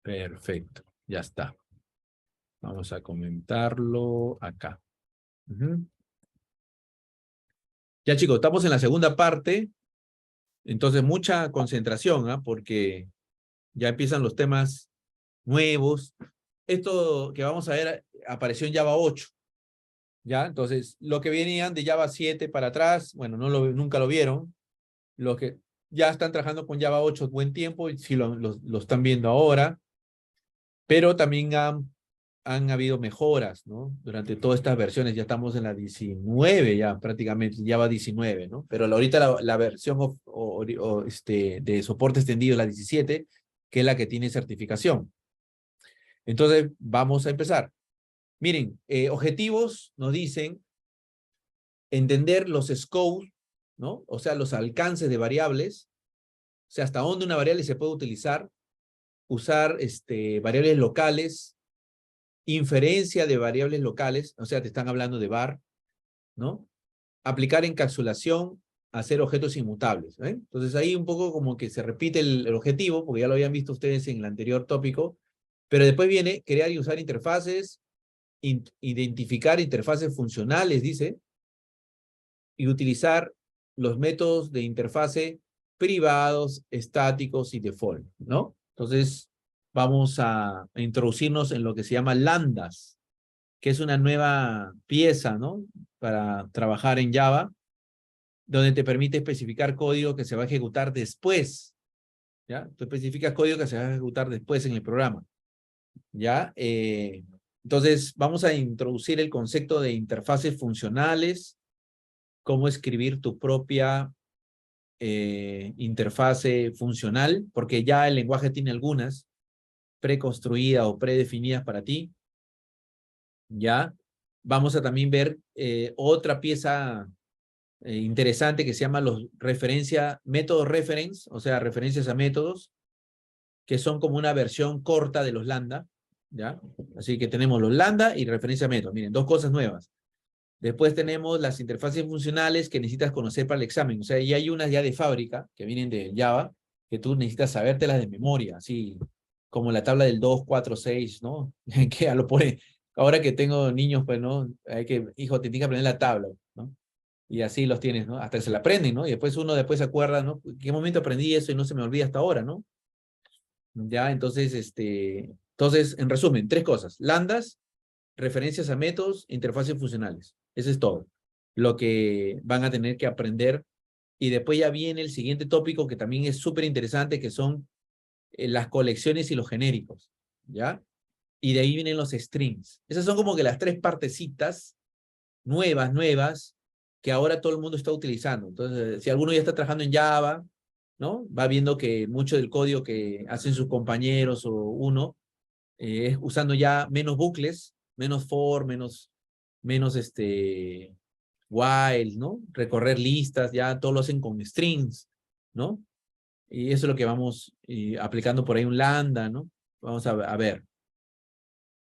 Perfecto, ya está. Vamos a comentarlo acá. Ujú. Ya chicos, estamos en la segunda parte, entonces mucha concentración, ¿ah? Porque ya empiezan los temas nuevos. Esto que vamos a ver apareció en Java 8, ¿ya? Entonces, lo que venían de Java 7 para atrás, bueno, nunca lo vieron. Los que ya están trabajando con Java 8 buen tiempo, y sí lo están viendo ahora, pero también han habido mejoras, ¿no? Durante todas estas versiones, ya estamos en la 19, ya prácticamente, Java 19, ¿no? Pero ahorita la versión de soporte extendido es la 17, que es la que tiene certificación. Entonces, vamos a empezar. Miren, objetivos nos dicen entender los scopes, ¿no? O sea, los alcances de variables, o sea, hasta dónde una variable se puede utilizar, usar variables locales, inferencia de variables locales, o sea, te están hablando de var, ¿no? Aplicar encapsulación, hacer objetos inmutables, ¿eh? Entonces ahí un poco como que se repite el objetivo, porque ya lo habían visto ustedes en el anterior tópico, pero después viene crear y usar interfaces, identificar interfaces funcionales, dice, y utilizar los métodos de interfase privados, estáticos y default, ¿no? Entonces, vamos a introducirnos en lo que se llama lambdas, que es una nueva pieza, ¿no? Para trabajar en Java, donde te permite especificar código que se va a ejecutar después, ¿ya? Tú especificas código que se va a ejecutar después en el programa, ¿ya? Entonces, vamos a introducir el concepto de interfaces funcionales, cómo escribir tu propia interfase funcional, porque ya el lenguaje tiene algunas preconstruidas o predefinidas para ti, ¿ya? Vamos a también ver otra pieza interesante que se llama métodos reference, o sea, referencias a métodos, que son como una versión corta de los lambda, ¿ya? Así que tenemos los lambda y referencia a métodos. Miren, dos cosas nuevas. Después tenemos las interfaces funcionales que necesitas conocer para el examen. O sea, ya hay unas ya de fábrica que vienen de Java, que tú necesitas sabértelas de memoria, así como la tabla del 2, 4, 6, ¿no? Que ya lo pone. Ahora que tengo niños, pues, ¿no? Hijo, te tienes que aprender la tabla, ¿no? Y así los tienes, ¿no? Hasta que se la aprenden, ¿no? Y después uno después se acuerda, ¿no? ¿En qué momento aprendí eso y no se me olvida hasta ahora, ¿no? Ya, entonces, en resumen, tres cosas. Lambdas, referencias a métodos, interfaces funcionales. Eso es todo lo que van a tener que aprender. Y después ya viene el siguiente tópico que también es súper interesante, que son las colecciones y los genéricos, ¿ya? Y de ahí vienen los strings. Esas son como que las tres partecitas nuevas, que ahora todo el mundo está utilizando. Entonces, si alguno ya está trabajando en Java, ¿no? Va viendo que mucho del código que hacen sus compañeros o uno es usando ya menos bucles, menos for, menos while, ¿no? Recorrer listas, ya todo lo hacen con strings, ¿no? Y eso es lo que vamos aplicando por ahí un lambda, ¿no? Vamos a ver.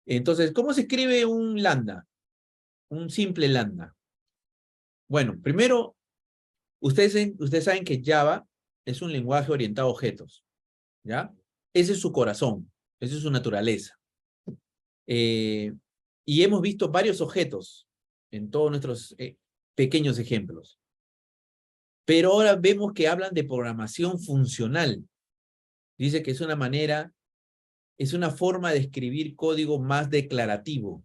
Entonces, ¿cómo se escribe un lambda? Un simple lambda. Bueno, primero, ustedes saben que Java es un lenguaje orientado a objetos, ¿ya? Ese es su corazón, esa es su naturaleza. Y hemos visto varios objetos en todos nuestros pequeños ejemplos. Pero ahora vemos que hablan de programación funcional. Dice que es una forma de escribir código más declarativo,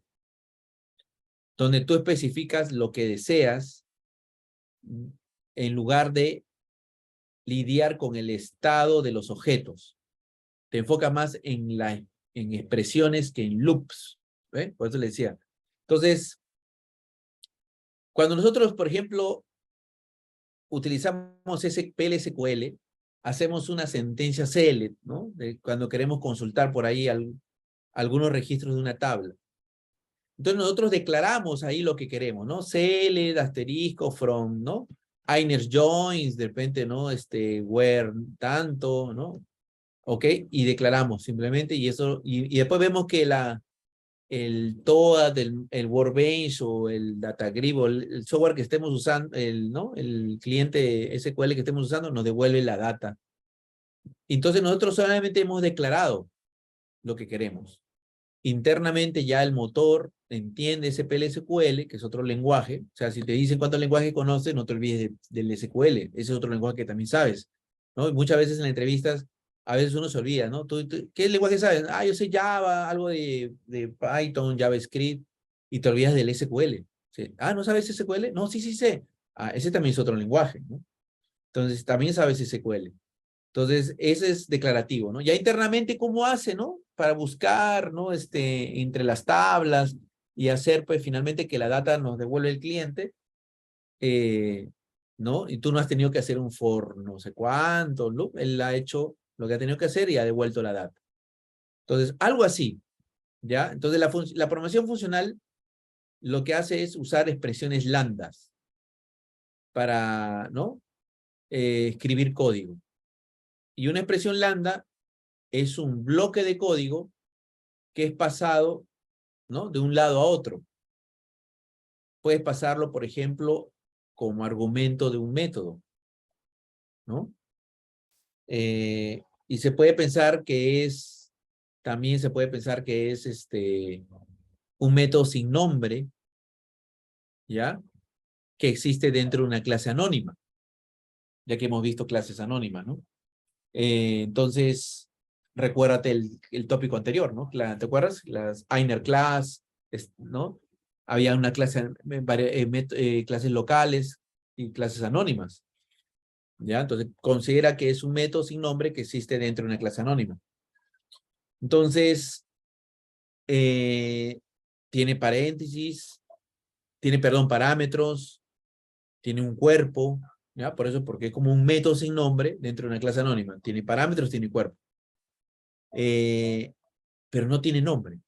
donde tú especificas lo que deseas en lugar de lidiar con el estado de los objetos. Te enfoca más en expresiones que en loops. ¿Ve? Por eso le decía. Entonces, cuando nosotros, por ejemplo, utilizamos ese PLSQL, hacemos una sentencia select, ¿no? Cuando queremos consultar por ahí algunos registros de una tabla. Entonces nosotros declaramos ahí lo que queremos, ¿no? Select, asterisco, from, ¿no? Inner joins, de repente, ¿no? Where tanto, ¿no? ¿Ok? Y declaramos simplemente y eso, y después vemos que el TOA, el Workbench o el DataGrip o el software que estemos usando, ¿no? El cliente SQL que estemos usando nos devuelve la data. Entonces nosotros solamente hemos declarado. lo que queremos. Internamente ya el motor entiende ese PL/SQL, que es otro lenguaje. O sea, si te dicen cuántos lenguajes conoces, no te olvides del SQL. Ese es otro lenguaje que también sabes, ¿no? Y muchas veces en entrevistas, a veces uno se olvida, ¿no? ¿Qué lenguaje sabes? Ah, yo sé Java, algo de Python, JavaScript, y te olvidas del SQL. ¿Sí? Ah, ¿no sabes SQL? No, sí, sí sé. Ah, ese también es otro lenguaje, ¿no? Entonces, también sabes SQL. Entonces, ese es declarativo, ¿no? Ya internamente, ¿cómo hace, no? Para buscar, ¿no? Entre las tablas y hacer, pues, finalmente que la data nos devuelve el cliente, ¿no? Y tú no has tenido que hacer un for no sé cuánto, ¿no? Él ha hecho lo que ha tenido que hacer y ha devuelto la data. Entonces, algo así, ¿ya? Entonces, la programación funcional lo que hace es usar expresiones lambdas para, ¿no? Escribir código. Y una expresión lambda es un bloque de código que es pasado, ¿no? De un lado a otro. Puedes pasarlo, por ejemplo, como argumento de un método, ¿no? Y se puede pensar que es, también se puede pensar que es un método sin nombre, ¿ya? Que existe dentro de una clase anónima, ya que hemos visto clases anónimas, ¿no? Entonces, recuérdate el tópico anterior, ¿no? ¿Te acuerdas? Las inner class, ¿no? Había una clase, clases locales y clases anónimas, ¿ya? Entonces, considera que es un método sin nombre que existe dentro de una clase anónima. Entonces, tiene paréntesis, tiene, perdón, parámetros, tiene un cuerpo, ¿ya? Por eso, porque es como un método sin nombre dentro de una clase anónima. Tiene parámetros, tiene cuerpo. Pero no tiene nombre,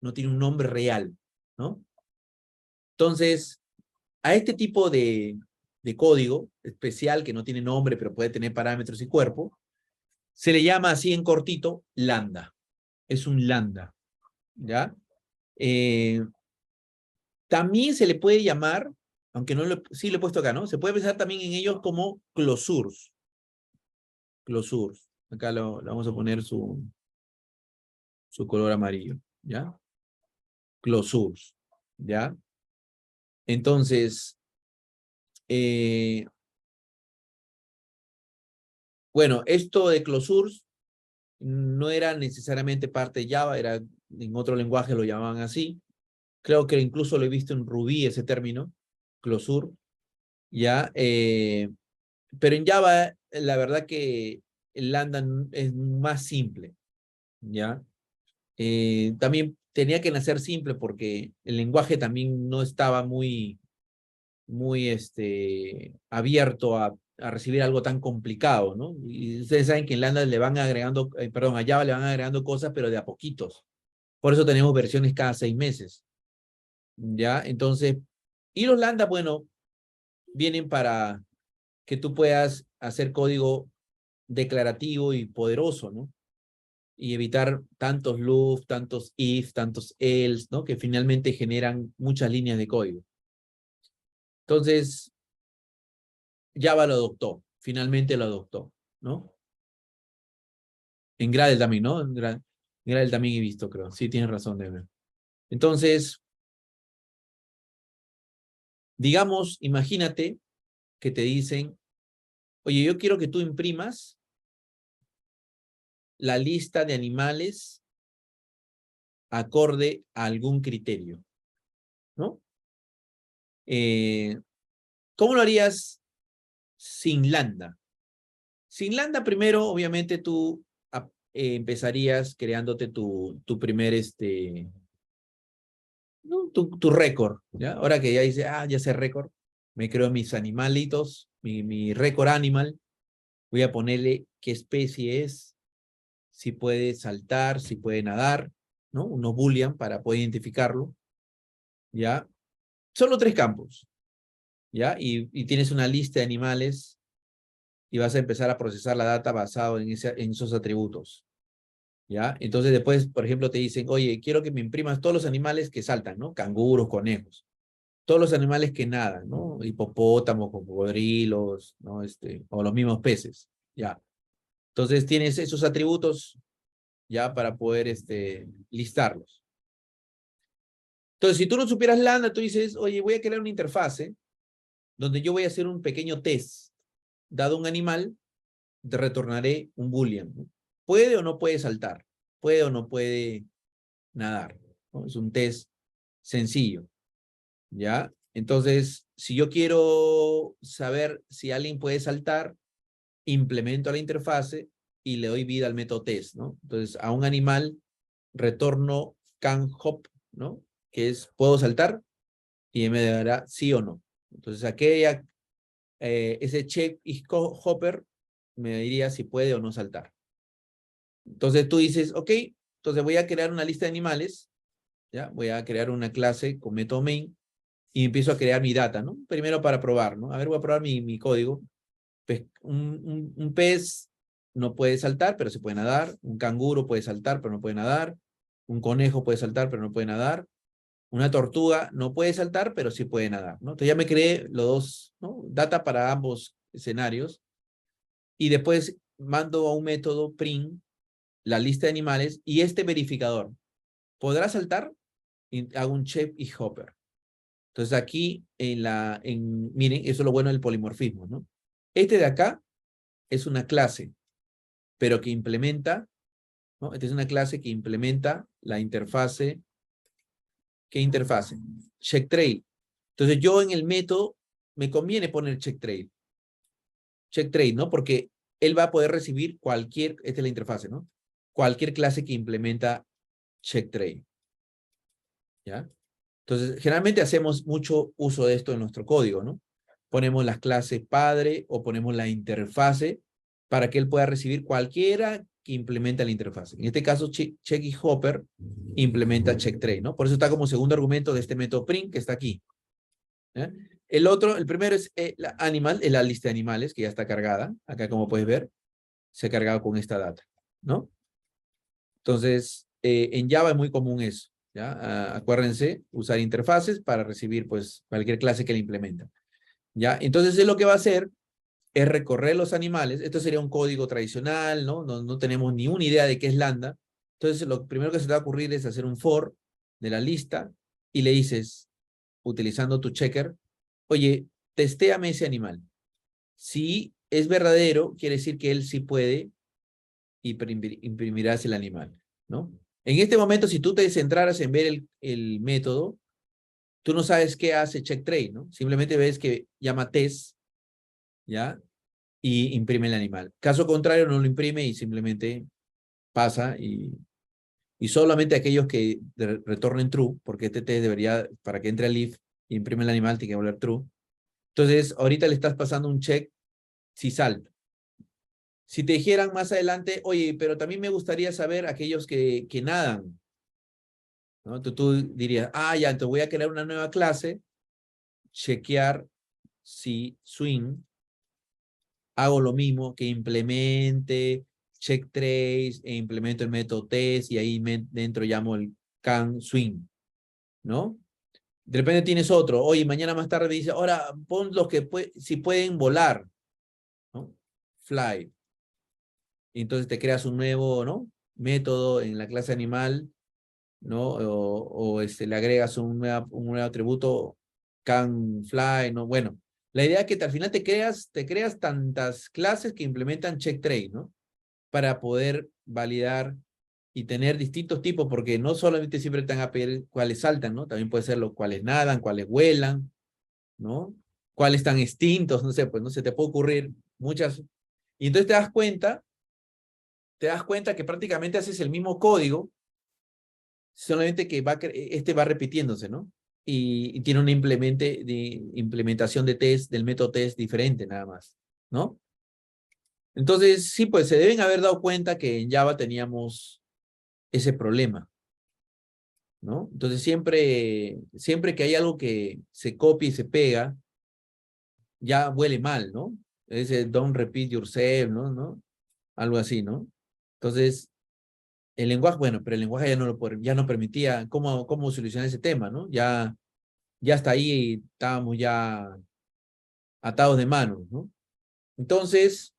no tiene un nombre real, ¿no? Entonces, a este tipo de código especial que no tiene nombre, pero puede tener parámetros y cuerpo, se le llama así en cortito lambda. Es un lambda, ¿ya? También se le puede llamar, aunque no sí lo he puesto acá, ¿no? Se puede pensar también en ellos como closures. Closures. Acá le vamos a poner su color amarillo, ¿ya? Closures, ¿ya? Entonces, bueno, esto de closures no era necesariamente parte de Java, era en otro lenguaje lo llamaban así. Creo que incluso lo he visto en Ruby ese término, closure, ¿ya? Pero en Java, la verdad que el lambda es más simple, ¿ya? También tenía que nacer simple porque el lenguaje también no estaba muy abierto a recibir algo tan complicado, ¿no? Y ustedes saben que en Lambda le van agregando, perdón, a Java le van agregando cosas, pero de a poquitos. Por eso tenemos versiones cada 6 meses, ¿ya? Entonces, y los Lambda, bueno, vienen para que tú puedas hacer código declarativo y poderoso, ¿no? Y evitar tantos loops, tantos if, tantos else, ¿no? Que finalmente generan muchas líneas de código. Entonces, Java lo adoptó, finalmente lo adoptó, ¿no? En Gradle también, ¿no? En Gradle también he visto, creo. Sí, tienes razón, Deber. Entonces, digamos, imagínate que te dicen, oye, yo quiero que tú imprimas la lista de animales acorde a algún criterio, ¿no? ¿Cómo lo harías sin lambda? Sin lambda, primero, obviamente, tú empezarías creándote tu primer, ¿no? Tu récord, ¿ya? Ahora que ya dice, ya sé récord, me creo mis animalitos, mi récord animal, voy a ponerle qué especie es, si puede saltar, si puede nadar, ¿no? Unos boolean para poder identificarlo, ¿ya? Solo 3 campos, ¿ya? Y tienes una lista de animales y vas a empezar a procesar la data basado en esos atributos, ¿ya? Entonces después, por ejemplo, te dicen, oye, quiero que me imprimas todos los animales que saltan, ¿no? Canguros, conejos. Todos los animales que nadan, ¿no? Hipopótamos, cocodrilos, ¿no? O los mismos peces, ya. Entonces tienes esos atributos ya para poder listarlos. Entonces, si tú no supieras Lambda, tú dices, oye, voy a crear una interfase donde yo voy a hacer un pequeño test. Dado un animal, te retornaré un boolean, ¿no? ¿Puede o no puede saltar? ¿Puede o no puede nadar? ¿No? Es un test sencillo, ¿ya? Entonces, si yo quiero saber si alguien puede saltar, implemento la interfase y le doy vida al método test, ¿no? Entonces, a un animal retorno can hop, ¿no? Que es, ¿puedo saltar? Y me dará sí o no. Entonces, ese check is hopper me diría si puede o no saltar. Entonces, tú dices, ok, entonces voy a crear una lista de animales, ¿ya? Voy a crear una clase con método main y empiezo a crear mi data, ¿no? Primero para probar, ¿no? A ver, voy a probar mi código. Un pez no puede saltar, pero se puede nadar. Un canguro puede saltar, pero no puede nadar. Un conejo puede saltar, pero no puede nadar. Una tortuga no puede saltar, pero sí puede nadar, ¿no? Entonces ya me creé los dos, ¿no? Data para ambos escenarios. Y después mando a un método print la lista de animales y este verificador. ¿Podrá saltar? Y hago un check y hopper. Entonces aquí miren, eso es lo bueno del polimorfismo, ¿no? Este de acá es una clase, pero que implementa, ¿no? Esta es una clase que implementa la interfase. ¿Qué interfase? Check trail. Entonces yo en el método me conviene poner check trail. Check trail, ¿no? Porque él va a poder recibir esta es la interfase, ¿no? Cualquier clase que implementa check trail. ¿Ya? Entonces, generalmente hacemos mucho uso de esto en nuestro código, ¿no? Ponemos las clases padre o ponemos la interfase para que él pueda recibir cualquiera que implementa la interfase. En este caso, check y hopper implementa check trail, ¿no? Por eso está como segundo argumento de este método print que está aquí. ¿Ya? El primero es la lista de animales que ya está cargada. Acá, como puedes ver, se ha cargado con esta data, ¿no? Entonces, en Java es muy común eso, ¿ya? Acuérdense, usar interfaces para recibir, pues, cualquier clase que le implementa, ¿ya? Entonces, él lo que va a hacer es recorrer los animales. Esto sería un código tradicional, ¿no? No tenemos ni una idea de qué es lambda. Entonces, lo primero que se te va a ocurrir es hacer un for de la lista y le dices, utilizando tu checker, oye, testéame ese animal. Si es verdadero, quiere decir que él sí puede y imprimirás el animal, ¿no? En este momento, si tú te centraras en ver el método, tú no sabes qué hace check trail, ¿no? Simplemente ves que llama test, ¿ya? Y imprime el animal. Caso contrario, no lo imprime y simplemente pasa y solamente aquellos que retornen true, porque este test debería, para que entre al if y imprime el animal, tiene que volver true. Entonces, ahorita le estás pasando un check si salta. Si te dijeran más adelante, oye, pero también me gustaría saber aquellos que nadan, ¿no? Tú dirías, ah, ya, entonces voy a crear una nueva clase, chequear si swing, hago lo mismo, que implemente check trace e implemento el método test y ahí dentro llamo el can swing, ¿no? De repente tienes otro, oye, mañana más tarde me dice, ahora pon los que si pueden volar, ¿no? Fly. Y entonces te creas un nuevo, ¿no? Método en la clase animal, ¿no? O le agregas un nuevo atributo, can fly, ¿no? Bueno, la idea es que al final te creas tantas clases que implementan check trace, ¿no? Para poder validar y tener distintos tipos, porque no solamente siempre te van a pedir cuáles saltan, ¿no? También puede ser los cuales nadan, cuáles vuelan, ¿no? Cuáles están extintos, no sé, pues no se te puede ocurrir muchas. Y entonces te das cuenta que prácticamente haces el mismo código, solamente que va repitiéndose, ¿no? Y tiene una implementación de test, del método test diferente nada más, ¿no? Entonces, sí, pues se deben haber dado cuenta que en Java teníamos ese problema, ¿no? Entonces, siempre que hay algo que se copia y se pega, ya huele mal, ¿no? Ese don't repeat yourself, ¿no? Algo así, ¿no? Entonces, el lenguaje, bueno, pero el lenguaje ya no permitía cómo solucionar ese tema, ¿no? Ya hasta ahí estábamos ya atados de manos, ¿no? Entonces,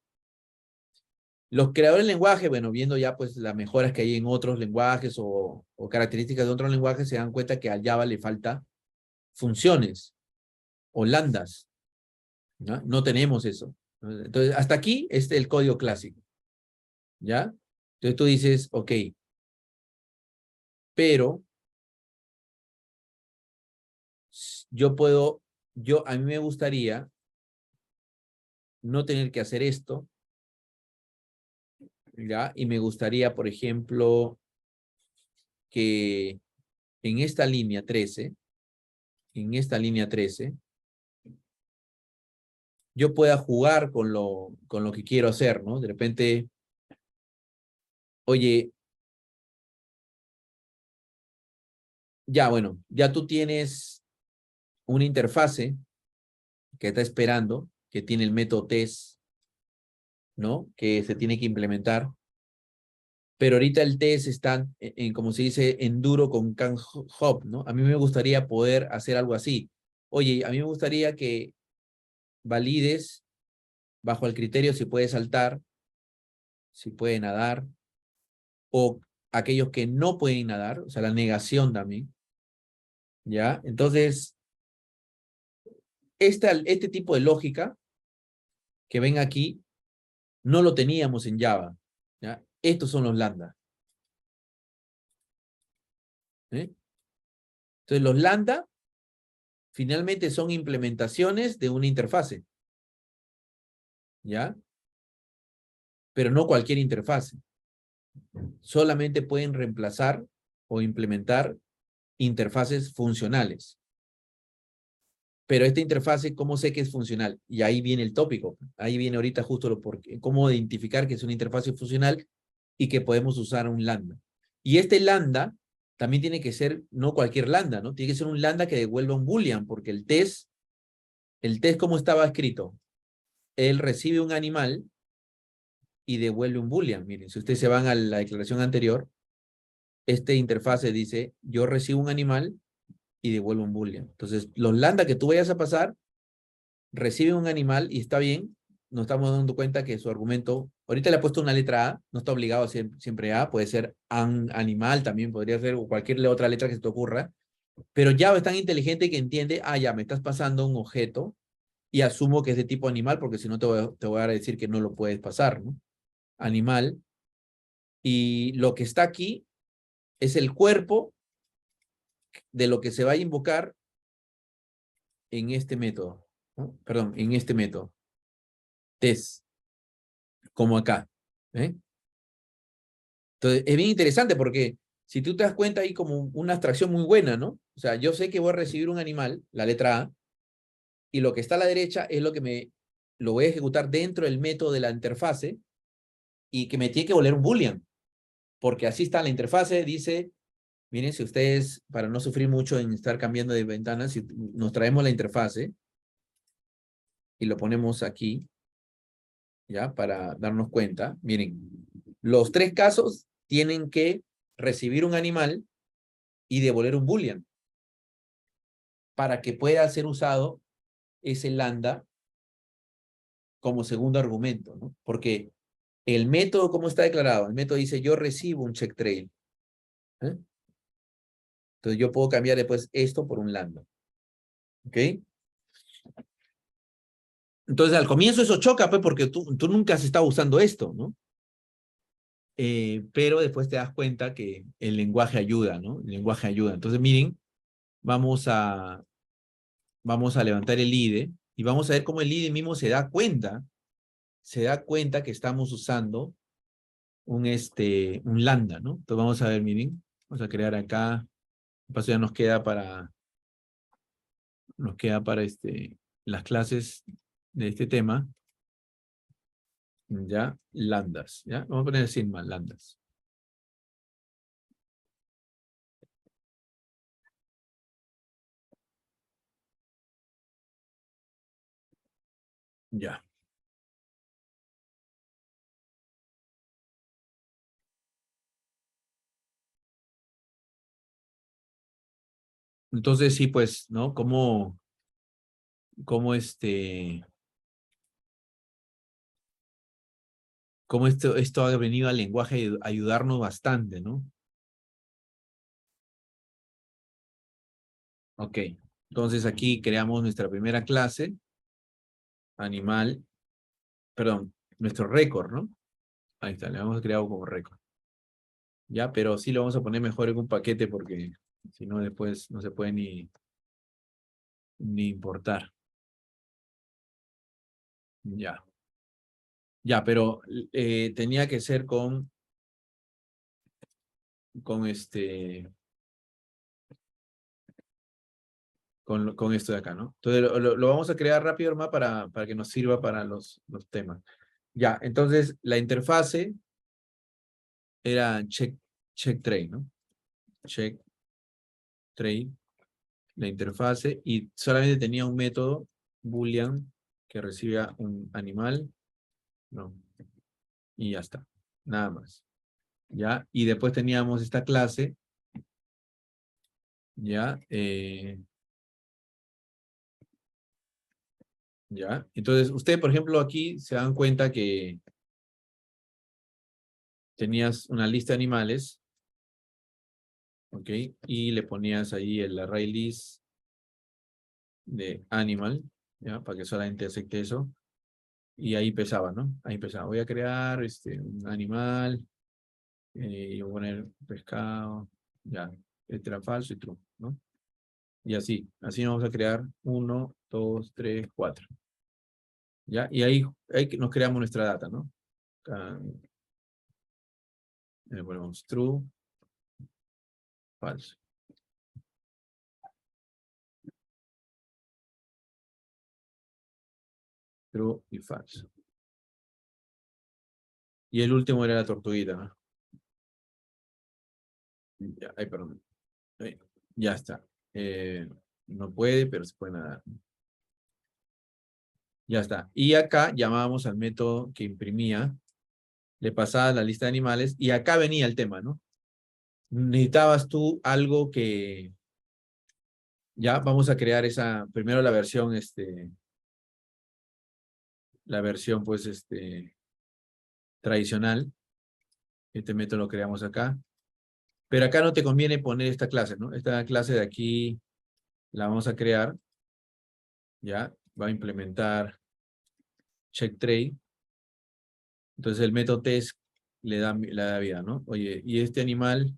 Los creadores de lenguaje, bueno, viendo ya pues las mejoras que hay en otros lenguajes o características de otros lenguajes, se dan cuenta que a Java le falta funciones o lambdas, ¿no? No tenemos eso. Entonces, hasta aquí es el código clásico, ¿ya? Entonces tú dices, ok, pero a mí me gustaría no tener que hacer esto, ¿ya? Y me gustaría, por ejemplo, que en esta línea 13, yo pueda jugar con lo que quiero hacer, ¿no? De repente, oye, ya, bueno, ya tú tienes una interfase que está esperando, que tiene el método test, ¿no? Que se tiene que implementar. Pero ahorita el test está, como se dice, en duro con can hop, ¿no? A mí me gustaría poder hacer algo así. Oye, a mí me gustaría que valides bajo el criterio si puede saltar, si puede nadar, o aquellos que no pueden nadar, o sea, la negación también, ¿ya? Entonces, este tipo de lógica que ven aquí, no lo teníamos en Java, ¿ya? Estos son los lambda, ¿eh? Entonces, los lambda finalmente son implementaciones de una interfase, ¿ya? Pero no cualquier interfase. Solamente pueden reemplazar o implementar interfaces funcionales. Pero esta interfase, ¿cómo sé que es funcional? Y ahí viene el tópico. Ahí viene ahorita justo cómo identificar que es una interfase funcional y que podemos usar un lambda. Y este lambda también tiene que ser no cualquier lambda, ¿no? Tiene que ser un lambda que devuelva un boolean, porque el test ¿cómo estaba escrito? Él recibe un animal y devuelve un boolean. Miren, si ustedes se van a la declaración anterior, este interfase dice, yo recibo un animal y devuelvo un boolean. Entonces, los lambda que tú vayas a pasar, reciben un animal y está bien, nos estamos dando cuenta que su argumento, ahorita le ha puesto una letra A, no está obligado a ser siempre A, puede ser animal también, podría ser, o cualquier otra letra que se te ocurra, pero Java es tan inteligente que entiende, ya, me estás pasando un objeto y asumo que es de tipo animal, porque si no te voy a decir que no lo puedes pasar, ¿no? Animal, y lo que está aquí es el cuerpo de lo que se va a invocar en este método, ¿no? Perdón, en este método, test, como acá, ¿eh? Entonces, es bien interesante porque si tú te das cuenta hay como una abstracción muy buena, ¿no? O sea, yo sé que voy a recibir un animal, la letra A, y lo que está a la derecha es lo voy a ejecutar dentro del método de la interfase y que me tiene que volver un boolean, porque así está la interfase, dice, miren, si ustedes, para no sufrir mucho en estar cambiando de ventana, si nos traemos la interfase y lo ponemos aquí, ¿ya? Para darnos cuenta, miren, los tres casos tienen que recibir un animal y devolver un boolean para que pueda ser usado ese lambda como segundo argumento, ¿no? Porque el método, ¿cómo está declarado? El método dice, yo recibo un check trail, ¿eh? Entonces yo puedo cambiar después esto por un lambda, ¿ok? Entonces al comienzo eso choca, pues, porque tú nunca has estado usando esto, ¿no? Pero después te das cuenta que el lenguaje ayuda, ¿no? El lenguaje ayuda. Entonces, miren, vamos a, vamos a levantar el IDE y vamos a ver cómo el IDE mismo se da cuenta que estamos usando un lambda, ¿no? Entonces vamos a ver, miren, vamos a crear acá, paso ya nos queda para las clases de este tema, ya, lambdas, ya, vamos a poner sin más, lambdas. Ya. Entonces sí, pues, ¿no? Cómo cómo esto ha venido al lenguaje a ayudarnos bastante, ¿no? Ok, entonces aquí creamos nuestra primera clase, animal, perdón, nuestro récord, ¿no? Ahí está, le hemos creado como récord. Ya, pero sí lo vamos a poner mejor en un paquete porque si no después no se puede ni importar. Ya. Ya, pero tenía que ser con este, con esto de acá, ¿no? Entonces lo vamos a crear rápido, hermano, para que nos sirva para los temas. Ya, entonces la interfase era check trade, ¿no? Check trade, la interfase, y solamente tenía un método boolean que recibía un animal, no, y ya está, nada más. ¿Ya? Y después teníamos esta clase, ¿ya? ¿Ya? Entonces, usted, por ejemplo, aquí se dan cuenta que tenías una lista de animales, ¿ok? Y le ponías ahí el array list de animal, ¿ya? Para que solamente acepte eso. Y ahí empezaba, ¿no? Ahí empezaba. Voy a crear un animal, y voy a poner pescado, ya. Este era falso y true, ¿no? Y así vamos a crear 1, 2, 3, 4. ¿Ya? Y ahí nos creamos nuestra data, ¿no? Acá le ponemos true, falso, true y falso. Y el último era la tortuguita, ¿no? Ya, ay, perdón. Ahí, ya está. No puede, pero se puede nadar. Ya está. Y acá llamábamos al método que imprimía, le pasaba la lista de animales y acá venía el tema, ¿no? Necesitabas tú algo que, ya, vamos a crear primero la versión, pues, tradicional. Este método lo creamos acá. Pero acá no te conviene poner esta clase, ¿no? Esta clase de aquí la vamos a crear, ¿ya? Va a implementar check trade. Entonces el método test le da vida, ¿no? Oye, y este animal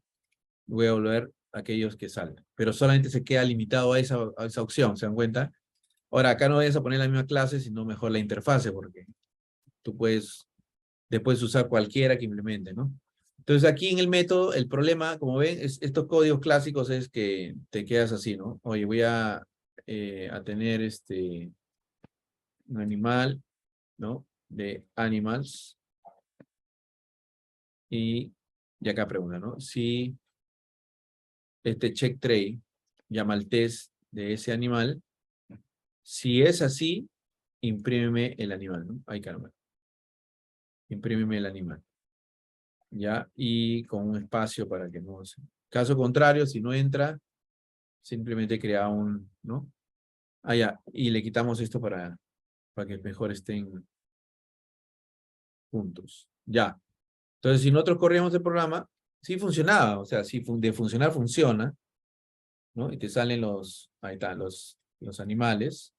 voy a volver a aquellos que salgan. Pero solamente se queda limitado a esa opción, ¿se dan cuenta? Ahora, acá no vayas a poner la misma clase, sino mejor la interfase, porque tú después usar cualquiera que implemente, ¿no? Entonces aquí en el método, el problema, como ven, estos códigos clásicos es que te quedas así, ¿no? Oye, voy a tener un animal, ¿no? De animals. Y acá pregunta, ¿no? Si este check tray llama al test de ese animal, si es así, imprímeme el animal, ¿no? Ahí, caramba. Imprímeme el animal. ¿Ya? Y con un espacio para que no se... Caso contrario, si no entra, simplemente crea ¿no? Ah, ya. Y le quitamos esto para que mejor estén juntos. Ya. Entonces, si nosotros corríamos el programa, sí funcionaba. O sea, si de funcionar, funciona, ¿no? Y te salen ahí están, los animales,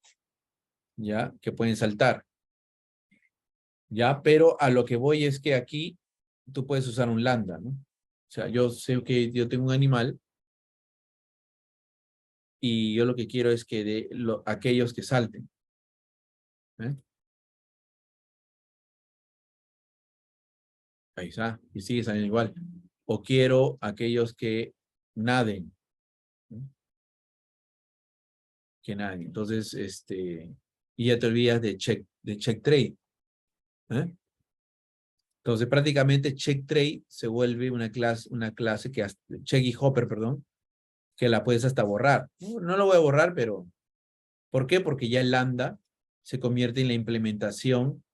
¿ya? Que pueden saltar, ¿ya? Pero a lo que voy es que aquí tú puedes usar un lambda, ¿no? O sea, yo sé que yo tengo un animal y yo lo que quiero es que aquellos que salten, ¿eh? Ahí está, y sigue saliendo igual. O quiero aquellos que naden, ¿no? Que naden. Entonces, y ya te olvidas de check trade, ¿eh? Entonces, prácticamente check trade se vuelve una clase check y hopper, perdón, que la puedes hasta borrar. No lo voy a borrar, pero ¿por qué? Porque ya el lambda se convierte en la implementación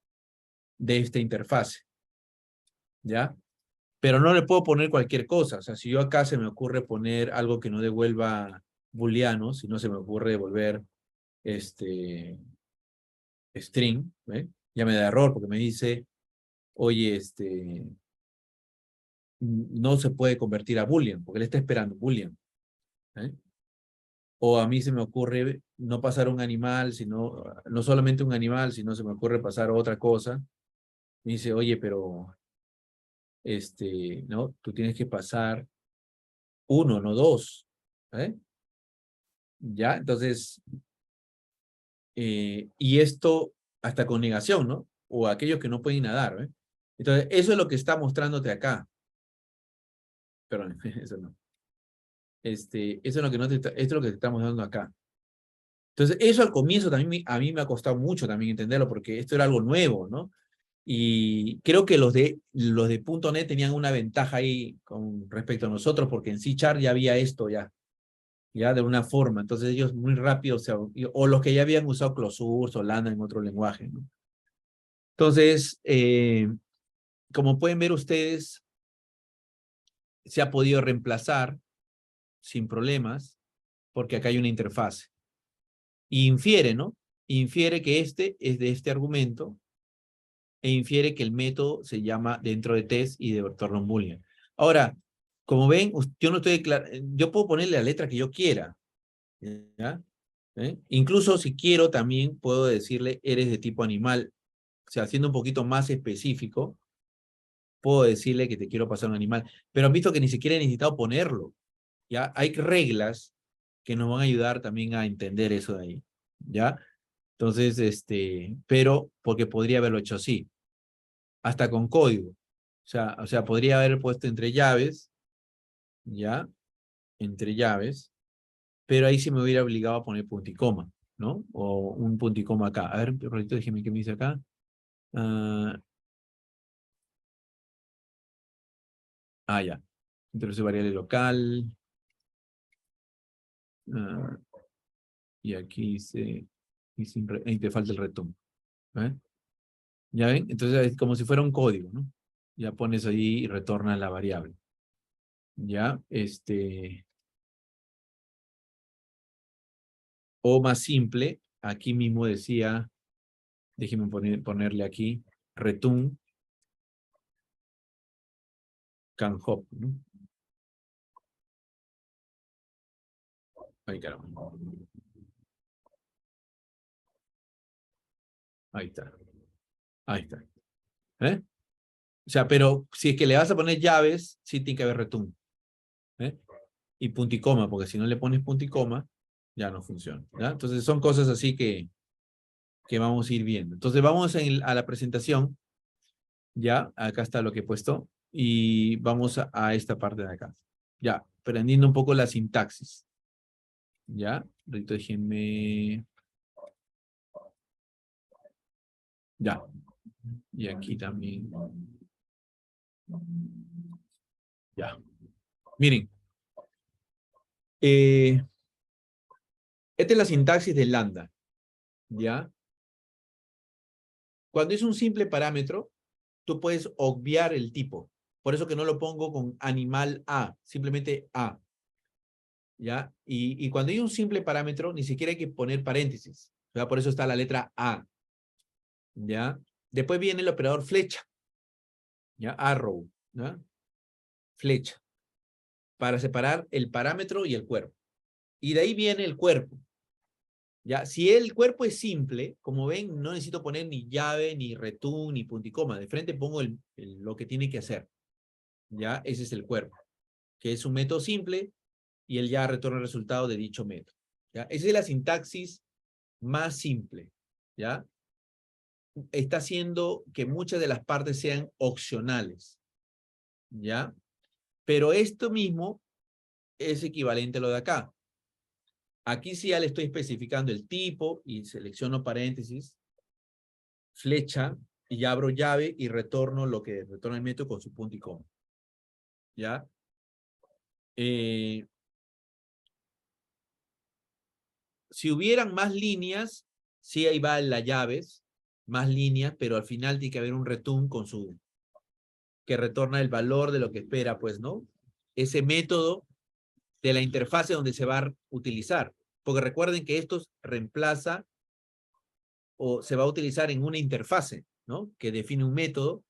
de esta interfase, ¿ya? Pero no le puedo poner cualquier cosa. O sea, si yo acá se me ocurre poner algo que no devuelva booleanos, si no se me ocurre devolver string, ¿ve? Ya me da error porque me dice oye, no se puede convertir a Boolean, porque él está esperando Boolean. ¿Eh? O a mí se me ocurre no pasar un animal, sino, no solamente un animal, sino se me ocurre pasar otra cosa. Me dice, oye, pero, no, tú tienes que pasar uno, no dos. ¿Eh? ¿Ya? Entonces, y esto hasta con negación, ¿no? O aquellos que no pueden nadar, ¿eh? Entonces, eso es lo que está mostrándote acá. Perdón, eso no. Eso es lo que no te esto es lo que te estamos dando acá. Entonces, eso al comienzo también a mí me ha costado mucho también entenderlo, porque esto era algo nuevo, ¿no? Y creo que los de .NET tenían una ventaja ahí con respecto a nosotros, porque en C# ya había esto ya de una forma. Entonces ellos muy rápido, o los que ya habían usado Closure o Lambda en otro lenguaje, ¿no? Entonces, como pueden ver ustedes, se ha podido reemplazar sin problemas, porque acá hay una interfase. Y infiere, ¿no? Infiere que este es de este argumento, e infiere que el método se llama dentro de test y de retorno un boolean. Ahora, como ven, yo no estoy claro, yo puedo ponerle la letra que yo quiera, ¿ya? Incluso si quiero también puedo decirle eres de tipo animal, o sea, siendo un poquito más específico, puedo decirle que te quiero pasar un animal, pero han visto que ni siquiera he necesitado ponerlo, ¿ya? Hay reglas que nos van a ayudar también a entender eso de ahí, ¿ya? Entonces, pero porque podría haberlo hecho así, hasta con código. O sea, podría haber puesto entre llaves, ¿ya? Entre llaves, pero ahí sí me hubiera obligado a poner punto y coma, ¿no? O un punto y coma acá. A ver, Rolito, déjeme qué me dice acá. Ya. Introduce variable local. Ah, y aquí dice, ahí te falta el retorno. ¿Eh? ¿Ya ven? Entonces es como si fuera un código, ¿no? Ya pones ahí y retorna la variable. ¿Ya? O más simple, aquí mismo decía, déjeme ponerle aquí, return can hop, ¿no? Ay, caramba. Ahí está. Ahí está. ¿Eh? O sea, pero si es que le vas a poner llaves, sí tiene que haber return. ¿Eh? Y punto y coma, porque si no le pones punto y coma, ya no funciona. ¿Ya? Entonces son cosas así que vamos a ir viendo. Entonces vamos a la presentación. Ya, acá está lo que he puesto. Y vamos a esta parte de acá. Ya, aprendiendo un poco la sintaxis. Ya, ahorita déjenme. Ya. Y aquí también. Ya. Miren. Esta es la sintaxis de lambda. ¿Ya? Cuando es un simple parámetro, tú puedes obviar el tipo. Por eso que no lo pongo con animal A, simplemente A. ¿Ya? Y cuando hay un simple parámetro, ni siquiera hay que poner paréntesis. ¿Ya? Por eso está la letra A. ¿Ya? Después viene el operador flecha. ¿Ya? Arrow. ¿Ya? Flecha. Para separar el parámetro y el cuerpo. Y de ahí viene el cuerpo. ¿Ya? Si el cuerpo es simple, como ven, no necesito poner ni llave, ni return, ni punto y coma. De frente pongo lo que tiene que hacer. ¿Ya? Ese es el cuerpo, que es un método simple y él ya retorna el resultado de dicho método. ¿Ya? Esa es la sintaxis más simple. ¿Ya? Está haciendo que muchas de las partes sean opcionales. ¿Ya? Pero esto mismo es equivalente a lo de acá. Aquí sí ya le estoy especificando el tipo y selecciono paréntesis, flecha, y abro llave y retorno lo que retorna el método con su punto y coma. ¿Ya? Si hubieran más líneas, sí ahí va las llaves, más líneas, pero al final tiene que haber un return con que retorna el valor de lo que espera, pues, ¿no? Ese método de la interfase donde se va a utilizar. Porque recuerden que esto reemplaza o se va a utilizar en una interfase, ¿no? Que define un método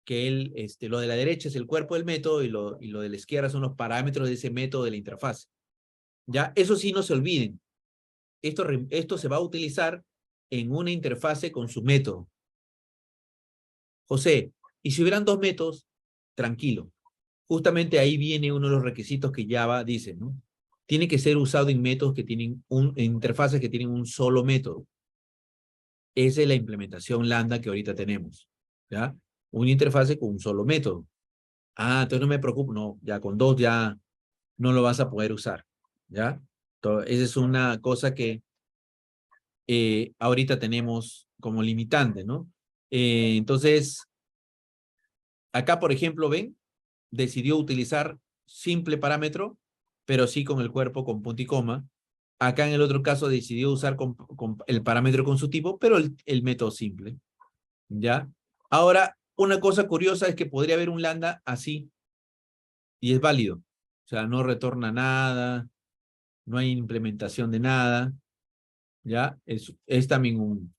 que lo de la derecha es el cuerpo del método y lo de la izquierda son los parámetros de ese método de la interfaz. ¿Ya? Eso sí, no se olviden. Esto se va a utilizar en una interfase con su método. José, y si hubieran dos métodos, tranquilo. Justamente ahí viene uno de los requisitos que Java dice, ¿no? Tiene que ser usado en métodos que tienen en interfaces que tienen un solo método. Esa es la implementación lambda que ahorita tenemos, ¿ya? Una interfase con un solo método. Ah, entonces no me preocupo, no, ya con dos ya no lo vas a poder usar, ¿ya? Entonces, esa es una cosa que ahorita tenemos como limitante, ¿no? Entonces, acá, por ejemplo, ven, decidió utilizar simple parámetro, pero sí con el cuerpo con punto y coma. Acá en el otro caso decidió usar con el parámetro con su tipo, pero el método simple, ¿ya? Ahora, una cosa curiosa es que podría haber un lambda así, y es válido. O sea, no retorna nada, no hay implementación de nada, ¿ya? Es también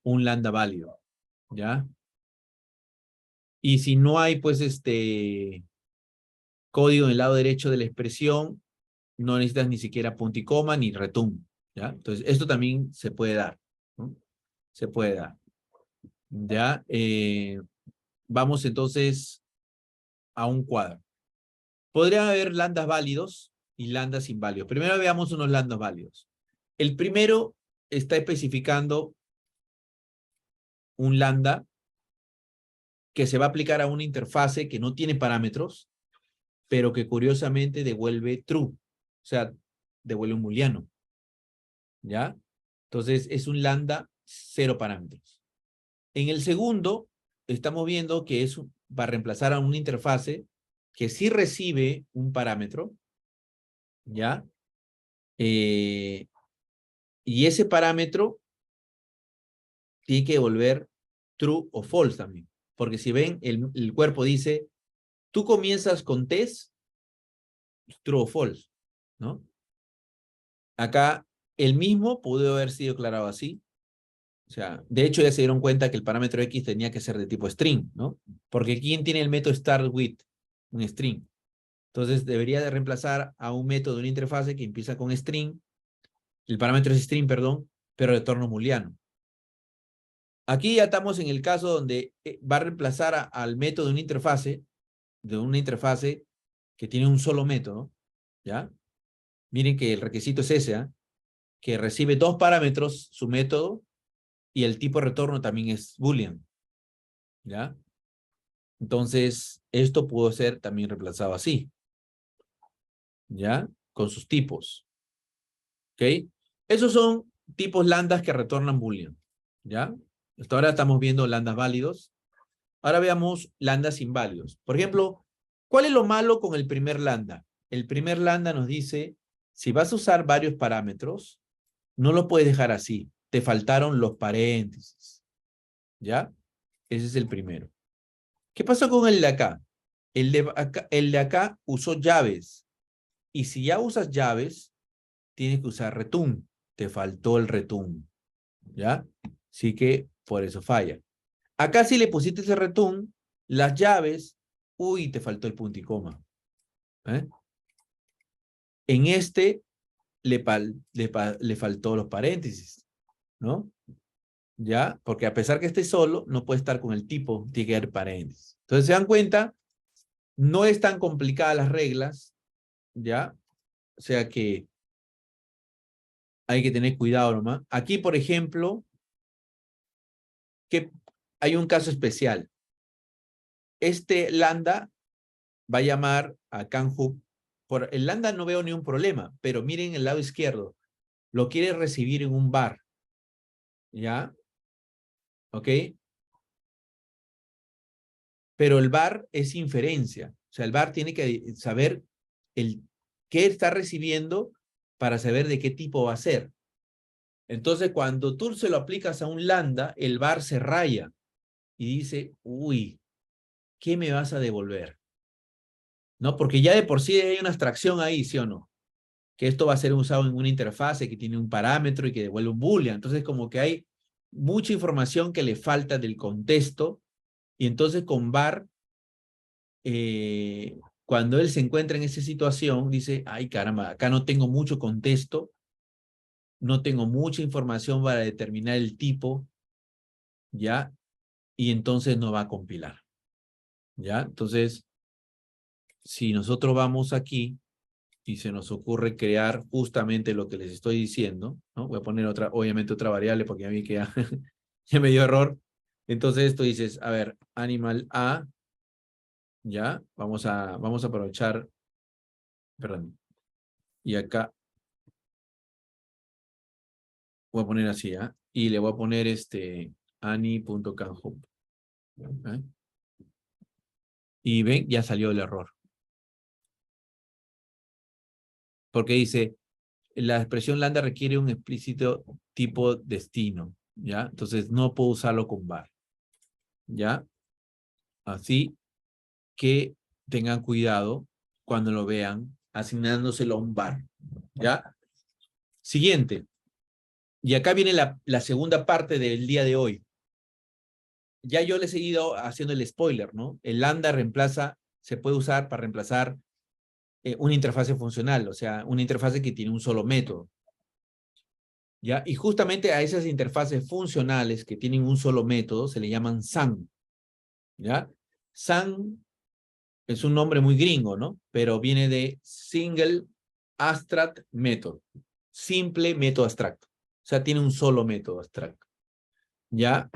un lambda válido, ¿ya? Y si no hay, pues, código en el lado derecho de la expresión, no necesitas ni siquiera punto y coma ni return, ¿ya? Entonces, esto también se puede dar, ¿no? Se puede dar, ¿ya? Vamos entonces a un cuadro. Podría haber lambdas válidos y lambdas inválidos. Primero veamos unos lambdas válidos. El primero está especificando un lambda que se va a aplicar a una interfase que no tiene parámetros, pero que curiosamente devuelve true, o sea, devuelve un booleano, ¿ya? Entonces es un lambda cero parámetros. En el segundo, estamos viendo que va a reemplazar a una interfase que sí recibe un parámetro, ¿ya? Y ese parámetro tiene que devolver true o false también. Porque si ven, el cuerpo dice, tú comienzas con test, true o false, ¿no? Acá el mismo pudo haber sido declarado así. O sea, de hecho ya se dieron cuenta que el parámetro X tenía que ser de tipo string, ¿no? Porque ¿quién tiene el método start with? Un string. Entonces debería de reemplazar a un método de una interfase que empieza con string, el parámetro es string, perdón, pero retorno booleano. Aquí ya estamos en el caso donde va a reemplazar al método de una interfase que tiene un solo método, ¿ya? Miren que el requisito es ese, ¿eh? Que recibe dos parámetros, su método, y el tipo de retorno también es boolean, ¿ya? Entonces, esto pudo ser también reemplazado así, ¿ya? Con sus tipos, ¿ok? Esos son tipos lambdas que retornan boolean, ¿ya? Hasta ahora estamos viendo lambdas válidos. Ahora veamos lambdas inválidos. Por ejemplo, ¿cuál es lo malo con el primer lambda? El primer lambda nos dice, si vas a usar varios parámetros, no lo puedes dejar así. Te faltaron los paréntesis, ¿ya? Ese es el primero. ¿Qué pasó con el de acá? El de acá usó llaves. Y si ya usas llaves, tienes que usar return. Te faltó el return, ¿ya? Así que por eso falla. Acá si le pusiste ese return, las llaves, uy, te faltó el punto y coma. ¿Eh? En este le faltó los paréntesis, ¿no? ¿Ya? Porque a pesar que esté solo, no puede estar con el tipo, tiene que haber paréntesis. Entonces, ¿se dan cuenta? No es tan complicada las reglas, ¿ya? O sea que hay que tener cuidado nomás. Aquí, por ejemplo, que hay un caso especial. Este lambda va a llamar a canhook. Por el lambda no veo ni un problema, pero miren el lado izquierdo. Lo quiere recibir en un var. ¿Ya? ¿Ok? Pero el var es inferencia. O sea, el var tiene que saber qué está recibiendo para saber de qué tipo va a ser. Entonces, cuando tú se lo aplicas a un lambda, el var se raya y dice, uy, ¿qué me vas a devolver? ¿No? Porque ya de por sí hay una abstracción ahí, ¿sí o no? Que esto va a ser usado en una interfase que tiene un parámetro y que devuelve un boolean. Entonces, como que hay mucha información que le falta del contexto Y entonces con var, cuando él se encuentra en esa situación, dice, ay caramba, acá no tengo mucho contexto, no tengo mucha información para determinar el tipo, ¿ya? Y entonces no va a compilar, ¿ya? Entonces, si nosotros vamos aquí y se nos ocurre crear justamente lo que les estoy diciendo, ¿no? Voy a poner otra, obviamente otra variable porque a mí que ya, ya me dio error. Entonces tú dices, a ver, animal A, ¿ya? Vamos a aprovechar, perdón, y acá voy a poner así, ¿ah? Y le voy a poner ani.canhope. ¿Eh? Y ven, ya salió el error. Porque dice, la expresión lambda requiere un explícito tipo destino, ¿ya? Entonces no puedo usarlo con var, ¿ya? Así que tengan cuidado cuando lo vean asignándoselo a un var, ¿ya? Siguiente. Y acá viene la segunda parte del día de hoy. Ya yo les he ido haciendo el spoiler, ¿no? El lambda se puede usar para reemplazar una interfase funcional, o sea, una interfase que tiene un solo método. ¿Ya? Y justamente a esas interfaces funcionales que tienen un solo método se le llaman SAM. ¿Ya? SAM es un nombre muy gringo, ¿no? Pero viene de Single Abstract Method. Simple método abstracto. O sea, tiene un solo método abstracto. ¿Ya?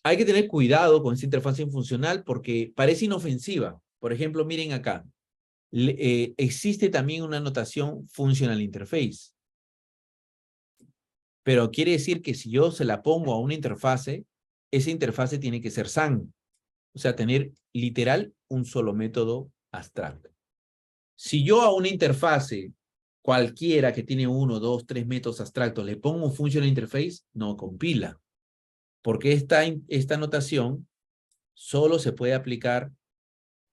Hay que tener cuidado con esta interfaz funcional porque parece inofensiva. Por ejemplo, miren acá. Existe también una notación Functional Interface. Pero quiere decir que si yo se la pongo a una interfase, esa interfase tiene que ser SAM. O sea, tener literal un solo método abstracto. Si yo a una interfase cualquiera que tiene 1, 2, 3 métodos abstractos le pongo un Functional Interface, no compila. Porque esta notación solo se puede aplicar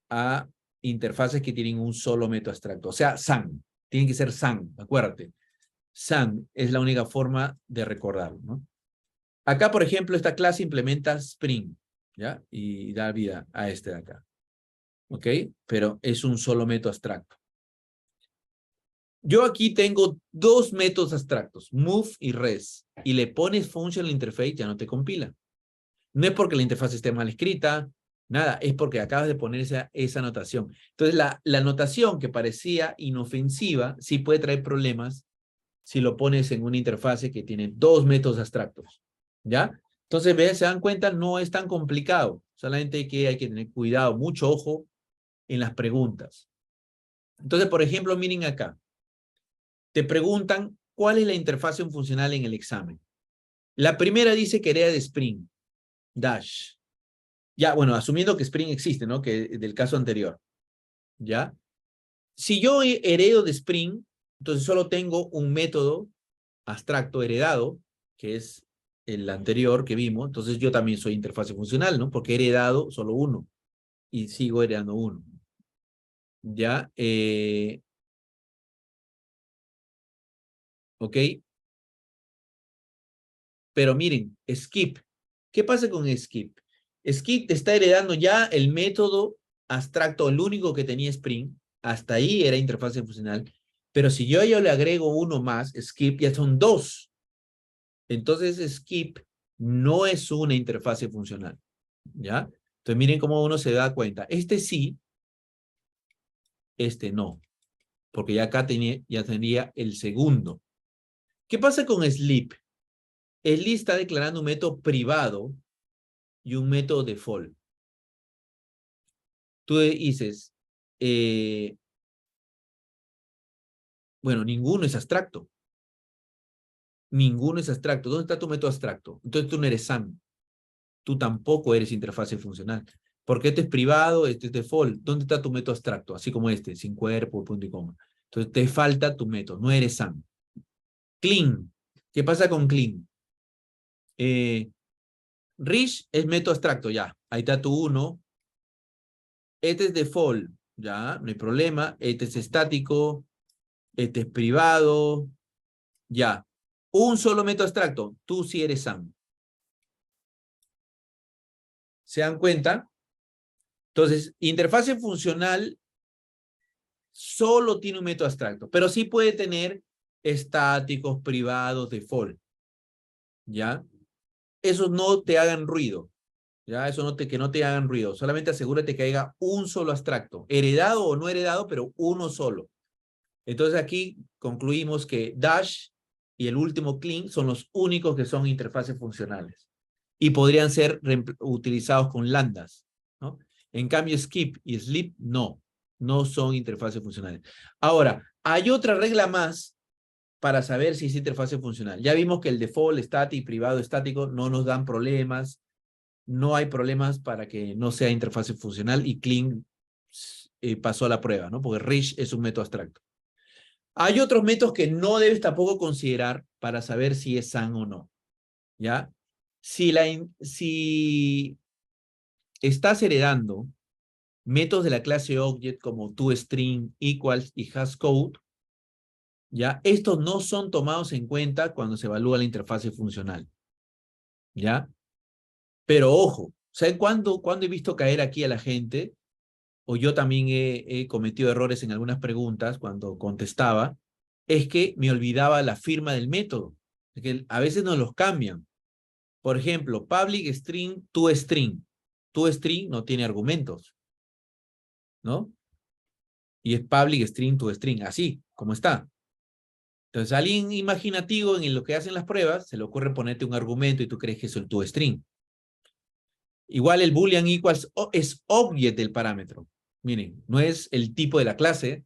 a interfaces que tienen un solo método abstracto. O sea, SAM. Tiene que ser SAM, acuérdate. SAM es la única forma de recordarlo, ¿no? Acá, por ejemplo, esta clase implementa Spring, ¿ya? Y da vida a este de acá. ¿Ok? Pero es un solo método abstracto. Yo aquí tengo dos métodos abstractos, move y res, y le pones functional interface, ya no te compila. No es porque la interfaz esté mal escrita, nada, es porque acabas de poner esa notación. Entonces, la notación que parecía inofensiva sí puede traer problemas si lo pones en una interfase que tiene dos métodos abstractos, ¿ya? Entonces, ¿ves? Se dan cuenta, no es tan complicado. Solamente hay que tener cuidado, mucho ojo en las preguntas. Entonces, por ejemplo, miren acá. Te preguntan, ¿cuál es la interfase funcional en el examen? La primera dice que hereda de Spring, Dash. Ya, bueno, asumiendo que Spring existe, ¿no? Que del caso anterior, ¿ya? Si yo heredo de Spring, entonces solo tengo un método abstracto heredado, que es el anterior que vimos, entonces yo también soy interfase funcional, ¿no? Porque he heredado solo uno y sigo heredando uno. ¿Ya? ¿Ok? Pero miren, skip. ¿Qué pasa con skip? Skip te está heredando ya el método abstracto, el único que tenía Spring. Hasta ahí era interfase funcional. Pero si yo le agrego uno más, skip, ya son dos. Entonces, skip no es una interfase funcional. ¿Ya? Entonces, miren cómo uno se da cuenta. Este sí, este no. Porque ya acá ya tendría el segundo. ¿Qué pasa con sleep? Sleep está declarando un método privado y un método default. Tú dices, bueno, ninguno es abstracto. Ninguno es abstracto. ¿Dónde está tu método abstracto? Entonces tú no eres SAM. Tú tampoco eres interfase funcional. Porque este es privado, este es default. ¿Dónde está tu método abstracto? Así como este, sin cuerpo, punto y coma. Entonces te falta tu método. No eres SAM. Clean. ¿Qué pasa con clean? Rich es método abstracto, ya. Ahí está tu uno. Este es default, ya, no hay problema. Este es estático. Este es privado. Ya. Un solo método abstracto. Tú sí eres SAM. ¿Se dan cuenta? Entonces, interfase funcional solo tiene un método abstracto, pero sí puede tener estáticos, privados, default. ¿Ya? Esos no te hagan ruido. ¿Ya? Eso que no te hagan ruido. Solamente asegúrate que haya un solo abstracto. Heredado o no heredado, pero uno solo. Entonces aquí concluimos que Dash y el último clean son los únicos que son interfaces funcionales. Y podrían ser utilizados con lambdas, ¿no? En cambio, skip y sleep no son interfaces funcionales. Ahora, hay otra regla más para saber si es interfase funcional. Ya vimos que el default, static, privado, estático no nos dan problemas. No hay problemas para que no sea interfase funcional y clean pasó a la prueba, ¿no? Porque rich es un método abstracto. Hay otros métodos que no debes tampoco considerar para saber si es SAN o no, ¿ya? Si estás heredando métodos de la clase Object como toString, equals y hashcode, ¿ya? Estos no son tomados en cuenta cuando se evalúa la interfase funcional, ¿ya? Pero ojo, ¿saben cuándo he visto caer aquí a la gente? O yo también he cometido errores en algunas preguntas cuando contestaba, es que me olvidaba la firma del método. Es que a veces nos los cambian. Por ejemplo, public string, toString. ToString no tiene argumentos, ¿no? Y es public string, toString, así como está. Entonces, a alguien imaginativo en lo que hacen las pruebas, se le ocurre ponerte un argumento y tú crees que es el toString. Igual el boolean equals es object del parámetro. Miren, no es el tipo de la clase.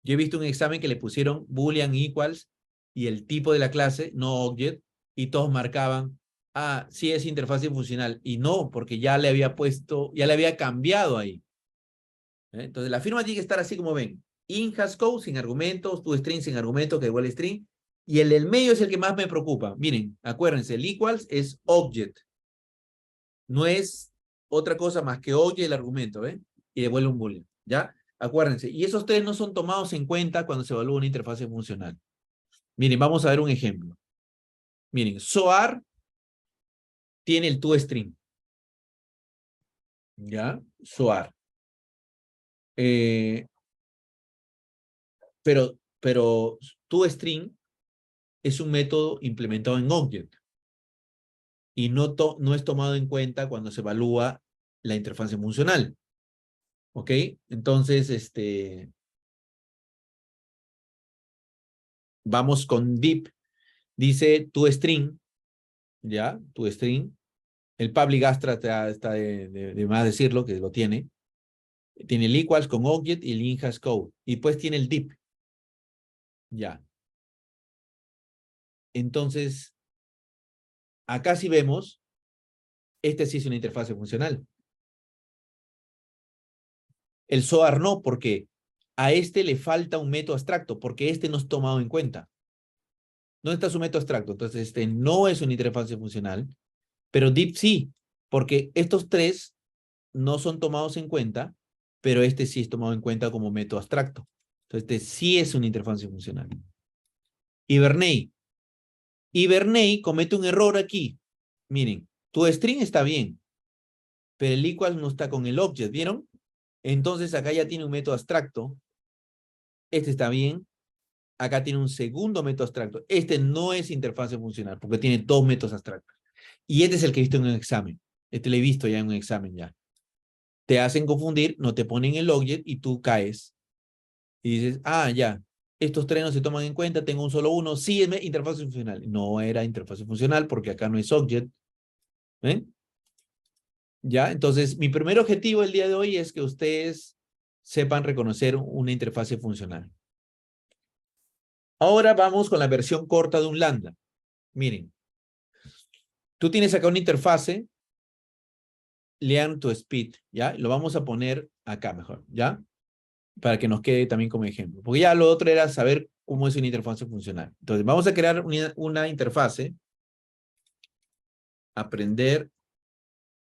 Yo he visto un examen que le pusieron boolean equals y el tipo de la clase, no object, y todos marcaban, ah, sí es interfaz funcional. Y no, porque ya le había puesto, ya le había cambiado ahí. Entonces la firma tiene que estar así como ven. In hashcode sin argumentos, toString sin argumentos, que igual string. Y el del medio es el que más me preocupa. Miren, acuérdense, el equals es object. No es otra cosa más que object el argumento, y devuelve un boolean, ¿ya? Acuérdense, y esos tres no son tomados en cuenta cuando se evalúa una interfaz funcional. Miren, vamos a ver un ejemplo. Miren, SOAR tiene el toString, ¿ya? SOAR. Pero toString es un método implementado en Object y no es tomado en cuenta cuando se evalúa la interfaz funcional. ¿Ok? Entonces, vamos con deep. Dice toString, ¿ya? toString. El public abstract está de más decirlo, que lo tiene. Tiene el equals con object y el in hashcode. Y pues tiene el deep. Ya. Entonces, acá sí vemos, sí es una interfaz funcional. El SOAR no, porque a le falta un método abstracto, porque no es tomado en cuenta. ¿Dónde está su método abstracto? Entonces, no es una interfaz funcional, pero deep sí, porque estos tres no son tomados en cuenta, pero sí es tomado en cuenta como método abstracto. Entonces, sí es una interfaz funcional. Hibernate. Hibernate comete un error aquí. Miren, toString está bien, pero el equal no está con el object, ¿vieron? Entonces, acá ya tiene un método abstracto. Está bien. Acá tiene un segundo método abstracto. No es interfaz funcional, porque tiene dos métodos abstractos. Y es el que he visto en un examen. Lo he visto ya en un examen ya. Te hacen confundir, no te ponen el object y tú caes. Y dices, ah, ya, estos tres no se toman en cuenta, tengo un solo uno, sí es interfaz funcional. No era interfaz funcional porque acá no es object. ¿Ven? Ya, entonces mi primer objetivo el día de hoy es que ustedes sepan reconocer una interfaz funcional. Ahora vamos con la versión corta de un lambda. Miren, tú tienes acá una interfase, learn to speed, ¿ya? Lo vamos a poner acá mejor, ¿ya? Para que nos quede también como ejemplo. Porque ya lo otro era saber cómo es una interfase funcional. Entonces, vamos a crear una interfase, aprender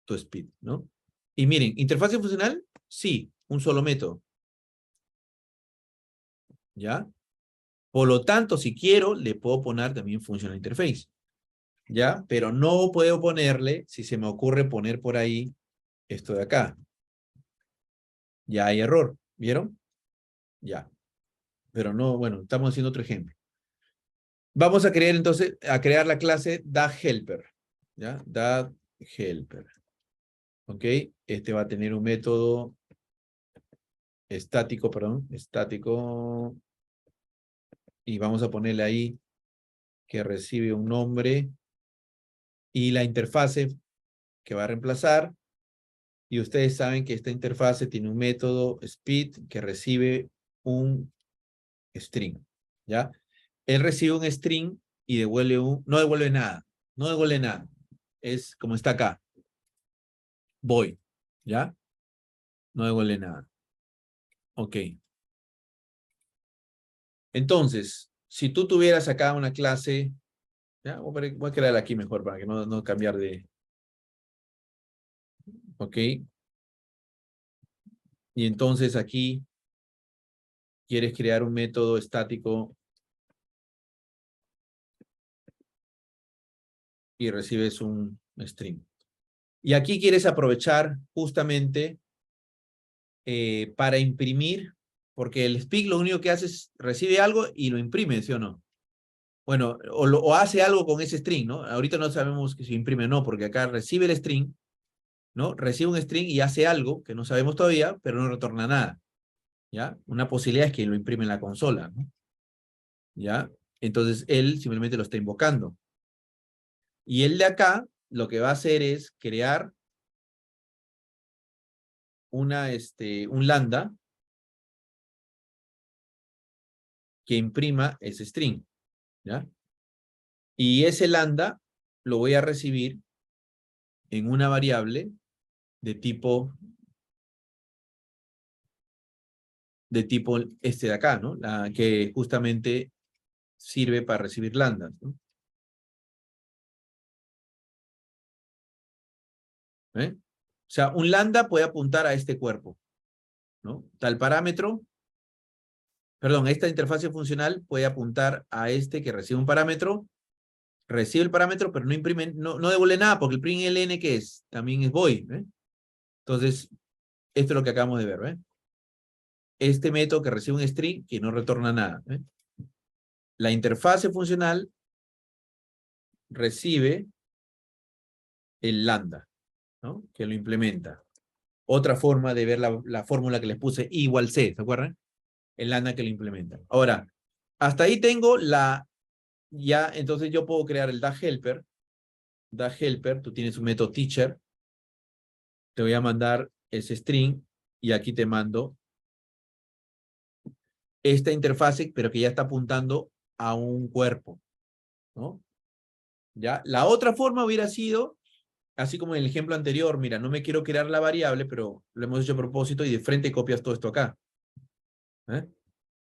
to speed, ¿no? Y miren, interfase funcional, sí, un solo método. ¿Ya? Por lo tanto, si quiero, le puedo poner también functional interface. ¿Ya? Pero no puedo ponerle, si se me ocurre poner por ahí, esto de acá. Ya hay error, ¿vieron? Ya. Pero no, bueno, estamos haciendo otro ejemplo. Vamos a crear entonces, a crear la clase DAGHelper. ¿Ya? DAGHelper. ¿Ok? Este va a tener un método estático, perdón, estático. Y vamos a ponerle ahí que recibe un nombre y la interfase que va a reemplazar. Y ustedes saben que esta interfase tiene un método speed que recibe un string. ¿Ya? Él recibe un string y devuelve no devuelve nada. No devuelve nada. Es como está acá. Void. ¿Ya? No devuelve nada. Ok. Entonces, si tú tuvieras acá una clase, ¿ya? Voy a crearla aquí mejor para que no cambiar de... Ok. Y entonces aquí quieres crear un método estático y recibes un string. Y aquí quieres aprovechar justamente para imprimir, porque el speak lo único que hace es recibe algo y lo imprime, ¿sí o no? Bueno, o hace algo con ese string, ¿no? Ahorita no sabemos que si imprime o no, porque acá recibe el string, ¿no? Recibe un string y hace algo que no sabemos todavía, pero no retorna nada, ¿ya? Una posibilidad es que lo imprime en la consola, ¿no? ¿Ya? Entonces él simplemente lo está invocando. Y el de acá lo que va a hacer es crear un lambda que imprima ese string, ¿ya? Y ese lambda lo voy a recibir en una variable de tipo este de acá, ¿no? La que justamente sirve para recibir lambdas, ¿no? ¿Eh? O sea, un lambda puede apuntar a este cuerpo, ¿no? Tal parámetro, perdón, esta interfase funcional puede apuntar a este que recibe un parámetro, recibe el parámetro, pero no imprime, no devuelve nada, porque el print ln, ¿qué es? También es void, ¿eh? Entonces, esto es lo que acabamos de ver, ¿eh? Este método que recibe un string que no retorna nada, ¿eh? La interfase funcional recibe el lambda, ¿no? Que lo implementa. Otra forma de ver la fórmula que les puse, I igual C, ¿se acuerdan? El lambda que lo implementa. Ahora, hasta ahí tengo ya, entonces yo puedo crear el DAGHelper. DAGHelper, tú tienes un método teacher, te voy a mandar ese string y aquí te mando esta interfase, pero que ya está apuntando a un cuerpo, ¿no? ¿Ya? La otra forma hubiera sido, así como en el ejemplo anterior, mira, no me quiero crear la variable, pero lo hemos hecho a propósito y de frente copias todo esto acá. ¿Eh?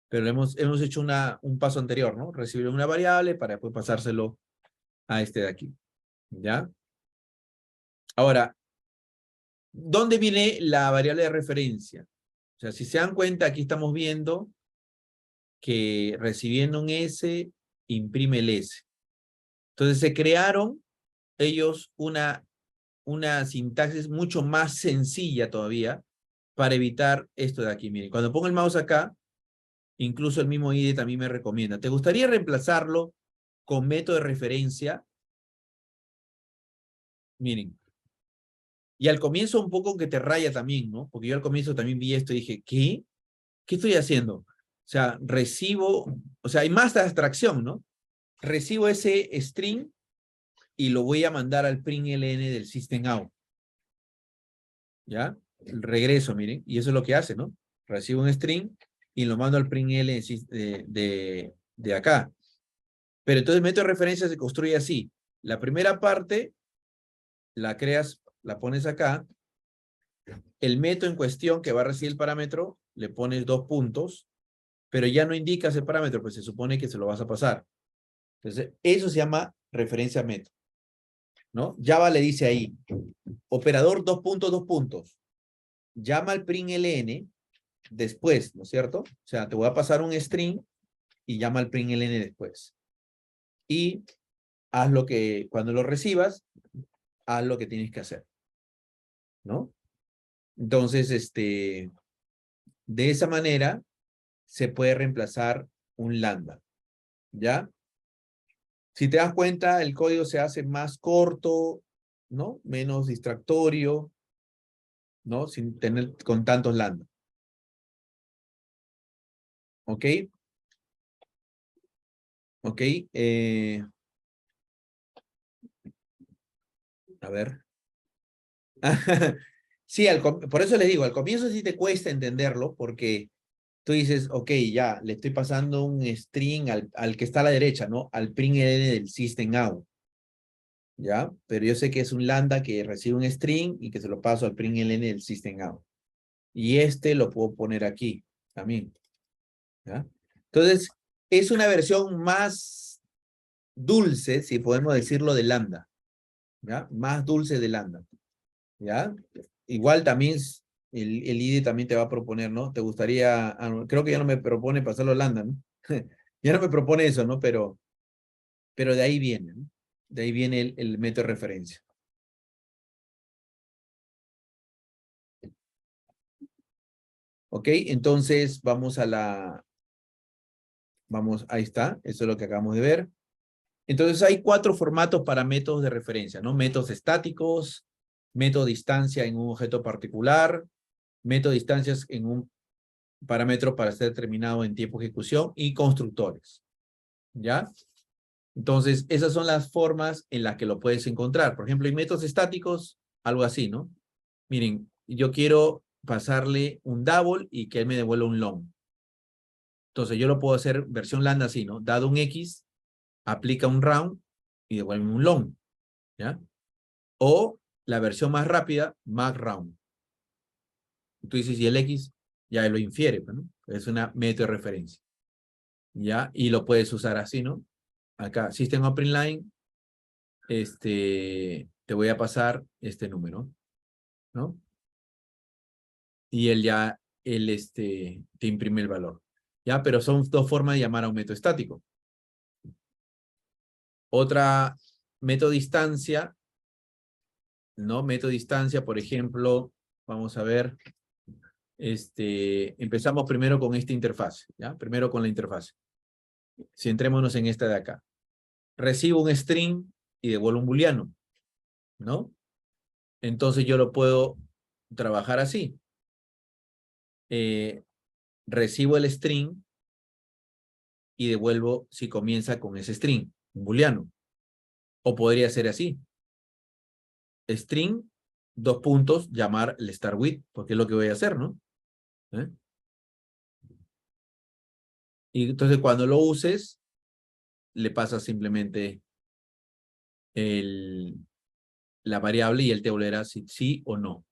Pero hemos hecho un paso anterior, ¿no? Recibir una variable para después pasárselo a este de aquí. ¿Ya? Ahora, ¿dónde viene la variable de referencia? O sea, si se dan cuenta, aquí estamos viendo que recibiendo un S, imprime el S. Entonces se crearon ellos una sintaxis mucho más sencilla todavía para evitar esto de aquí. Miren, cuando pongo el mouse acá, incluso el mismo IDE también me recomienda. ¿Te gustaría reemplazarlo con método de referencia? Miren. Y al comienzo un poco que te raya también, ¿no? Porque yo al comienzo también vi esto y dije, ¿qué? ¿Qué estoy haciendo? O sea, o sea, hay más de abstracción, ¿no? Recibo ese string y lo voy a mandar al println del system out. ¿Ya? Regreso, miren, y eso es lo que hace, ¿no? Recibo un string y lo mando al println de acá. Pero entonces el método de referencia se construye así. La primera parte la creas, la pones acá. El método en cuestión que va a recibir el parámetro, le pones 2 puntos, pero ya no indicas el parámetro, pues se supone que se lo vas a pasar. Entonces, eso se llama referencia a método, ¿no? Java le dice ahí, operador 2 puntos, 2 puntos. Llama al println después, ¿no es cierto? O sea, te voy a pasar un string y llama al println después. Y haz cuando lo recibas, haz lo que tienes que hacer, ¿no? Entonces, de esa manera se puede reemplazar un lambda, ¿ya? Si te das cuenta, el código se hace más corto, ¿no? Menos distractorio, ¿no? Sin tener con tantos lambda. ¿Ok? ¿Ok? A ver. Sí, por eso les digo, al comienzo sí te cuesta entenderlo, porque tú dices, ok, ya, le estoy pasando un string al que está a la derecha, ¿no? Al println del system out, ¿ya? Pero yo sé que es un lambda que recibe un string y que se lo paso al println del system out. Y lo puedo poner aquí también, ¿ya? Entonces, es una versión más dulce, si podemos decirlo, de lambda, ¿ya? Más dulce de lambda, ¿ya? Igual también el IDE también te va a proponer, ¿no? Te gustaría, creo que ya no me propone pasarlo a lambda, ¿no? Ya no me propone eso, ¿no? Pero de ahí viene, ¿no? De ahí viene el método de referencia. ¿Ok? Entonces, ahí está, eso es lo que acabamos de ver. Entonces, hay 4 formatos para métodos de referencia, ¿no? Métodos estáticos, método de distancia en un objeto particular, método de distancias en un parámetro para ser determinado en tiempo de ejecución y constructores, ¿ya? Entonces, esas son las formas en las que lo puedes encontrar. Por ejemplo, en métodos estáticos, algo así, ¿no? Miren, yo quiero pasarle un double y que él me devuelva un long. Entonces, yo lo puedo hacer versión lambda así, ¿no? Dado un X, aplica un round y devuelve un long, ¿ya? O la versión más rápida, max round. Tú dices, y el X ya lo infiere, ¿no? Es una método de referencia, ¿ya? Y lo puedes usar así, ¿no? Acá, System Open Line, te voy a pasar este número, ¿no? Y te imprime el valor, ¿ya? Pero son 2 formas de llamar a un método estático. Otra, método distancia, ¿no? Método distancia, por ejemplo, vamos a ver, empezamos primero con esta interfaz, ¿ya? Primero con la interfaz. Centrémonos en esta de acá. Recibo un string y devuelvo un booleano, ¿no? Entonces yo lo puedo trabajar así. Recibo el string y devuelvo si comienza con ese string, un booleano. O podría ser así. String, 2 puntos, llamar el start with, porque es lo que voy a hacer, ¿no? ¿Eh? Y entonces cuando lo uses, le pasas simplemente la variable y él te volverá si sí o no,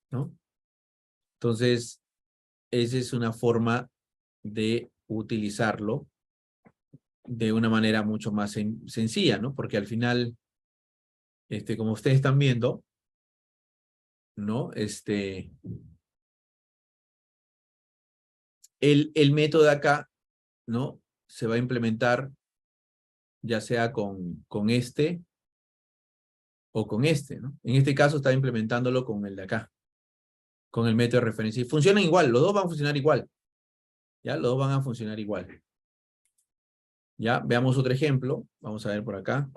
¿no? Entonces, esa es una forma de utilizarlo de una manera mucho más sencilla, ¿no? Porque al final, como ustedes están viendo, ¿no? El método de acá, ¿no? Se va a implementar ya sea con este o con este, ¿no? En este caso está implementándolo con el de acá, con el método de referencia. Y funcionan igual, los dos van a funcionar igual, ¿ya? Los dos van a funcionar igual. Ya, veamos otro ejemplo. Vamos a ver por acá.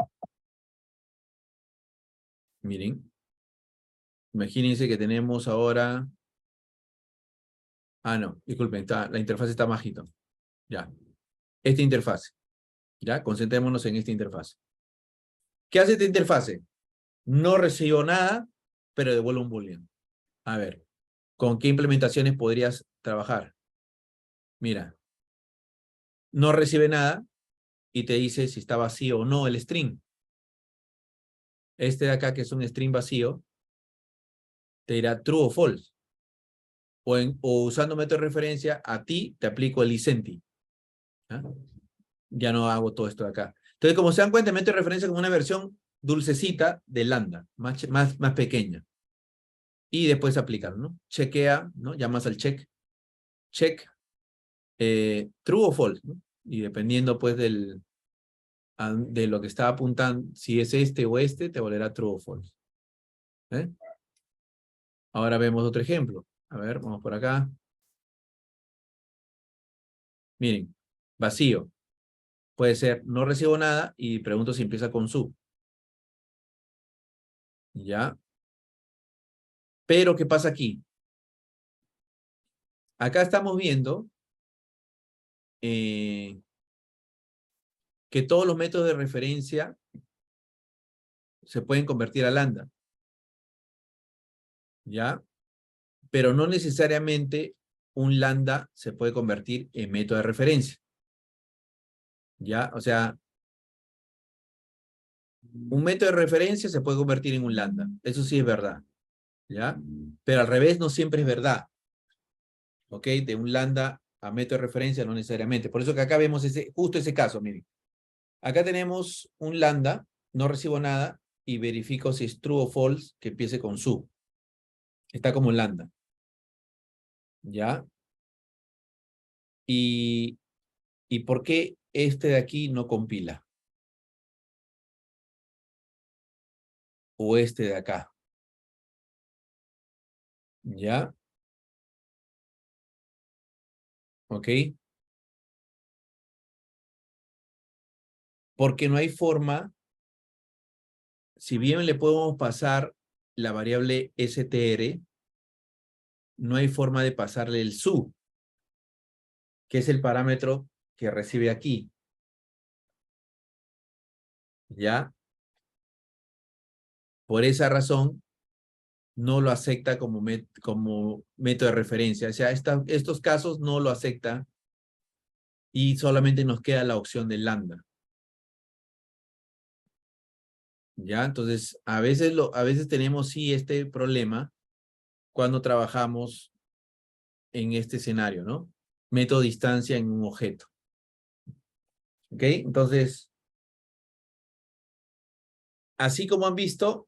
Miren. Imagínense que tenemos ahora... Ah, no, disculpen, la interfaz está bajito. Ya. Esta interfaz. Ya, concentrémonos en esta interfaz. ¿Qué hace esta interfaz? No recibo nada, pero devuelvo un boolean. A ver, ¿con qué implementaciones podrías trabajar? Mira, no recibe nada y te dice si está vacío o no el string. Este de acá, que es un string vacío, te dirá true o false. O usando método de referencia, a ti te aplico el isenti. ¿Ah? Ya no hago todo esto de acá. Entonces, como se dan cuenta, método de referencia como una versión dulcecita de lambda, más pequeña. Y después aplicar, ¿no? Chequea, ¿no? Llamas al check, true o false, ¿no? Y dependiendo, pues, de lo que está apuntando, si es este o este, te volverá true o false. ¿Eh? Ahora vemos otro ejemplo. A ver, vamos por acá. Miren, vacío. Puede ser, no recibo nada y pregunto si empieza con su. ¿Ya? Pero, ¿qué pasa aquí? Acá estamos viendo que todos los métodos de referencia se pueden convertir a lambda. ¿Ya? Pero no necesariamente un lambda se puede convertir en método de referencia. ¿Ya? O sea, un método de referencia se puede convertir en un lambda. Eso sí es verdad. ¿Ya? Pero al revés no siempre es verdad. ¿Ok? De un lambda a método de referencia no necesariamente. Por eso que acá vemos justo ese caso, miren. Acá tenemos un lambda, no recibo nada, y verifico si es true o false, que empiece con su. Está como un lambda. ¿Ya? ¿Y por qué este de aquí no compila? O este de acá. ¿Ya? ¿Ok? Porque no hay forma, si bien le podemos pasar la variable str, no hay forma de pasarle el su, que es el parámetro que recibe aquí. ¿Ya? Por esa razón, no lo acepta como método de referencia. O sea, estos casos no lo acepta y solamente nos queda la opción del lambda. ¿Ya? Entonces, a veces tenemos sí este problema cuando trabajamos en este escenario, ¿no? Método distancia en un objeto. ¿Ok? Entonces, así como han visto,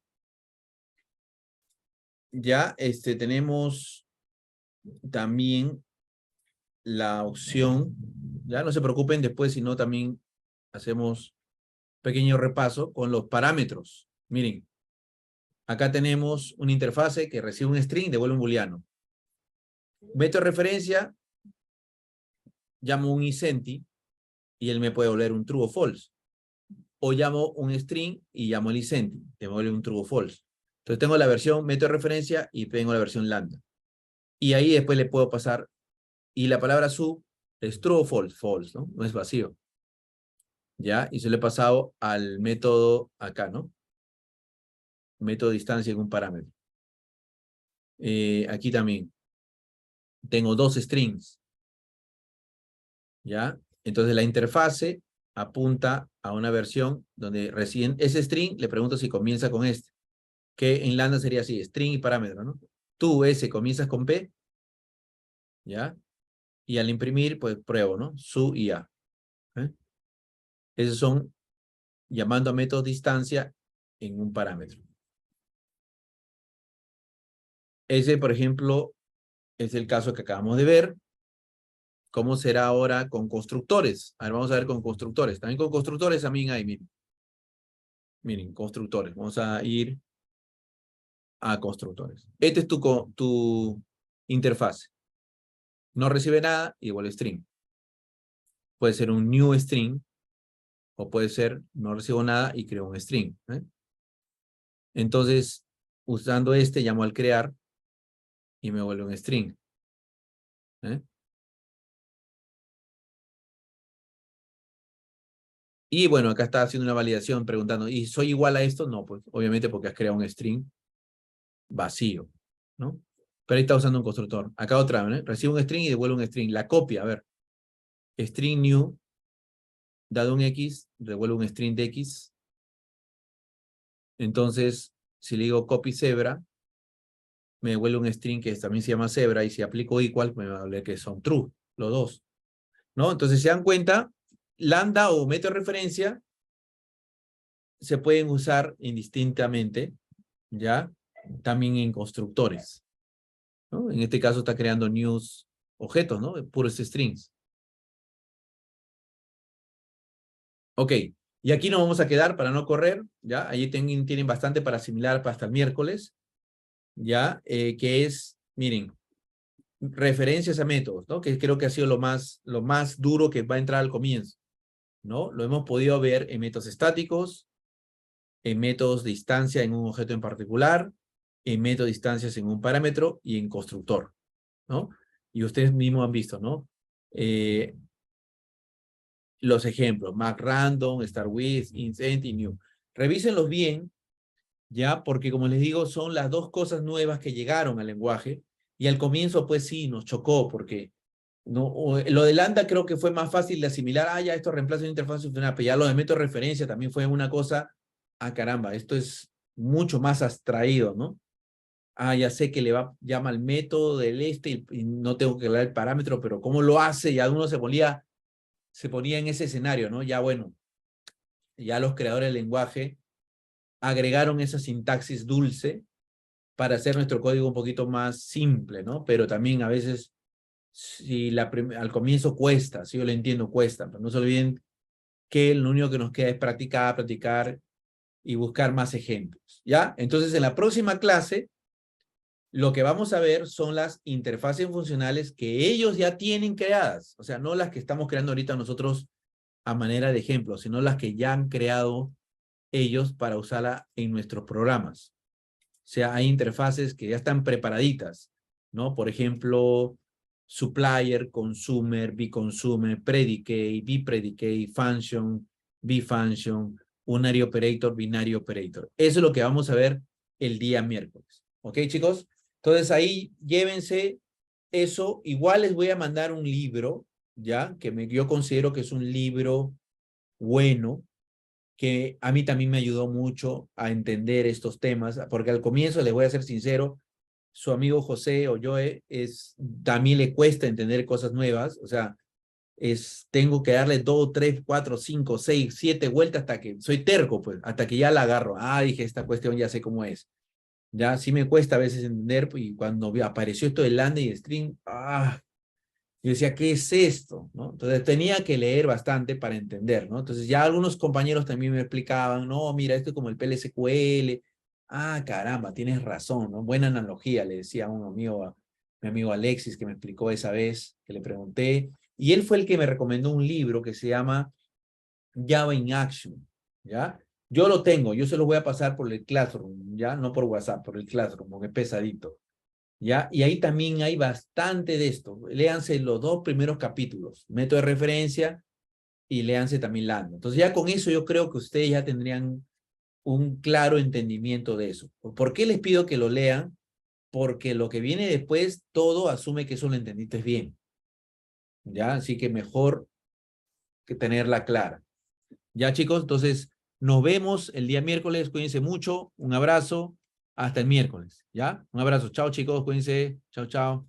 ya tenemos también la opción, ya no se preocupen después, sino también hacemos pequeño repaso con los parámetros. Miren, acá tenemos una interfase que recibe un string y devuelve un booleano. Método de referencia, llamo un isenti y él me puede devolver un true o false. O llamo un string y llamo el isenti, devuelve un true o false. Entonces tengo la versión método de referencia y tengo la versión lambda. Y ahí después le puedo pasar, y la palabra sub es true o false, false, ¿no? No es vacío. ¿Ya? Y se lo he pasado al método acá, ¿no? Método distancia en un parámetro. Aquí también tengo dos strings. ¿Ya? Entonces la interfase apunta a una versión donde recién ese string le pregunto si comienza con este, que en lambda sería así, string y parámetro, ¿no? Tú ese comienzas con P, ¿ya? Y al imprimir, pues pruebo, ¿no? Su y A. ¿Eh? Esos son llamando a método distancia en un parámetro. Ese, por ejemplo, es el caso que acabamos de ver. ¿Cómo será ahora con constructores? A ver, vamos a ver con constructores. También con constructores también hay, miren. Miren, constructores. Vamos a ir a constructores. Este es tu interfase. No recibe nada, igual string. Puede ser un new string o puede ser no recibo nada y creo un string. Entonces, usando este, llamo al crear y me vuelve un string. Y bueno, acá está haciendo una validación preguntando, ¿y soy igual a esto? No, pues obviamente porque has creado un string vacío, ¿no? Pero ahí está usando un constructor. Acá otra vez, ¿no? Recibe un string y devuelve un string. La copia, a ver. String new, dado un X, devuelve un string de X. Entonces, si le digo copy zebra, me devuelve un string que también se llama zebra, y si aplico equal, me va a devolver que son true, los dos, ¿no? Entonces, se dan cuenta, lambda o método de referencia se pueden usar indistintamente, ¿ya? También en constructores, ¿no? En este caso está creando news objetos, ¿no? Puros strings. Ok, y aquí nos vamos a quedar para no correr, ¿ya? Allí tienen bastante para asimilar hasta el miércoles. ya, que es, miren, referencias a métodos, ¿no? Que creo que ha sido lo más duro que va a entrar al comienzo, ¿no? Lo hemos podido ver en métodos estáticos, en métodos de instancia en un objeto en particular, en método de instancias en un parámetro y en constructor, ¿no? Y ustedes mismos han visto, ¿no? Los ejemplos, MacRandom, StarWiz, Incent y New. Revísenlos bien, ya, porque como les digo, son las dos cosas nuevas que llegaron al lenguaje, y al comienzo, pues sí, nos chocó, porque no, lo de lambda creo que fue más fácil de asimilar, ya esto reemplaza una interfaz funcional, pero ya lo de método de referencia también fue una cosa, caramba, esto es mucho más abstraído, ¿no? Ya sé que llama al método del y no tengo que dar el parámetro, pero ¿cómo lo hace? Ya uno se ponía en ese escenario, ¿no? Ya bueno, ya los creadores del lenguaje agregaron esa sintaxis dulce para hacer nuestro código un poquito más simple, ¿no? Pero también a veces, si al comienzo cuesta, si yo lo entiendo, cuesta, pero no se olviden que lo único que nos queda es practicar, practicar y buscar más ejemplos, ¿ya? Entonces, en la próxima clase, lo que vamos a ver son las interfaces funcionales que ellos ya tienen creadas, o sea, no las que estamos creando ahorita nosotros a manera de ejemplo, sino las que ya han creado ellos para usarla en nuestros programas. O sea, hay interfaces que ya están preparaditas, ¿no? Por ejemplo, supplier, consumer, bconsumer, predicate, bpredicate, function, bfunction, unary operator, binary operator. Eso es lo que vamos a ver el día miércoles. ¿Ok, chicos? Entonces ahí llévense eso. Igual les voy a mandar un libro, ¿ya? Que yo considero que es un libro bueno, que a mí también me ayudó mucho a entender estos temas, porque al comienzo, les voy a ser sincero, su amigo José o Joe también le cuesta entender cosas nuevas, o sea, tengo que darle 2, 3, 4, 5, 6, 7 vueltas hasta que, soy terco, pues, hasta que ya la agarro. Dije, esta cuestión ya sé cómo es. Ya sí me cuesta a veces entender, y cuando apareció esto del landing y string, yo decía, ¿qué es esto? ¿No? Entonces tenía que leer bastante para entender, ¿no? Entonces ya algunos compañeros también me explicaban, no, mira, esto es como el PLSQL. Caramba, tienes razón, ¿no? Buena analogía, le decía a un amigo, mi amigo Alexis, que me explicó esa vez, que le pregunté, y él fue el que me recomendó un libro que se llama Java in Action, ¿ya? Yo lo tengo, yo se lo voy a pasar por el Classroom, ¿ya? No por WhatsApp, por el Classroom, porque es pesadito. ¿Ya? Y ahí también hay bastante de esto. Léanse los 2 primeros capítulos, método de referencia, y léanse también Lambda. Entonces ya con eso yo creo que ustedes ya tendrían un claro entendimiento de eso. ¿Por qué les pido que lo lean? Porque lo que viene después, todo asume que eso lo entendiste bien, ¿ya? Así que mejor que tenerla clara. Ya, chicos, entonces nos vemos el día miércoles. Cuídense mucho. Un abrazo. Hasta el miércoles, ¿ya? Un abrazo. Chao, chicos. Cuídense. Chao, chao.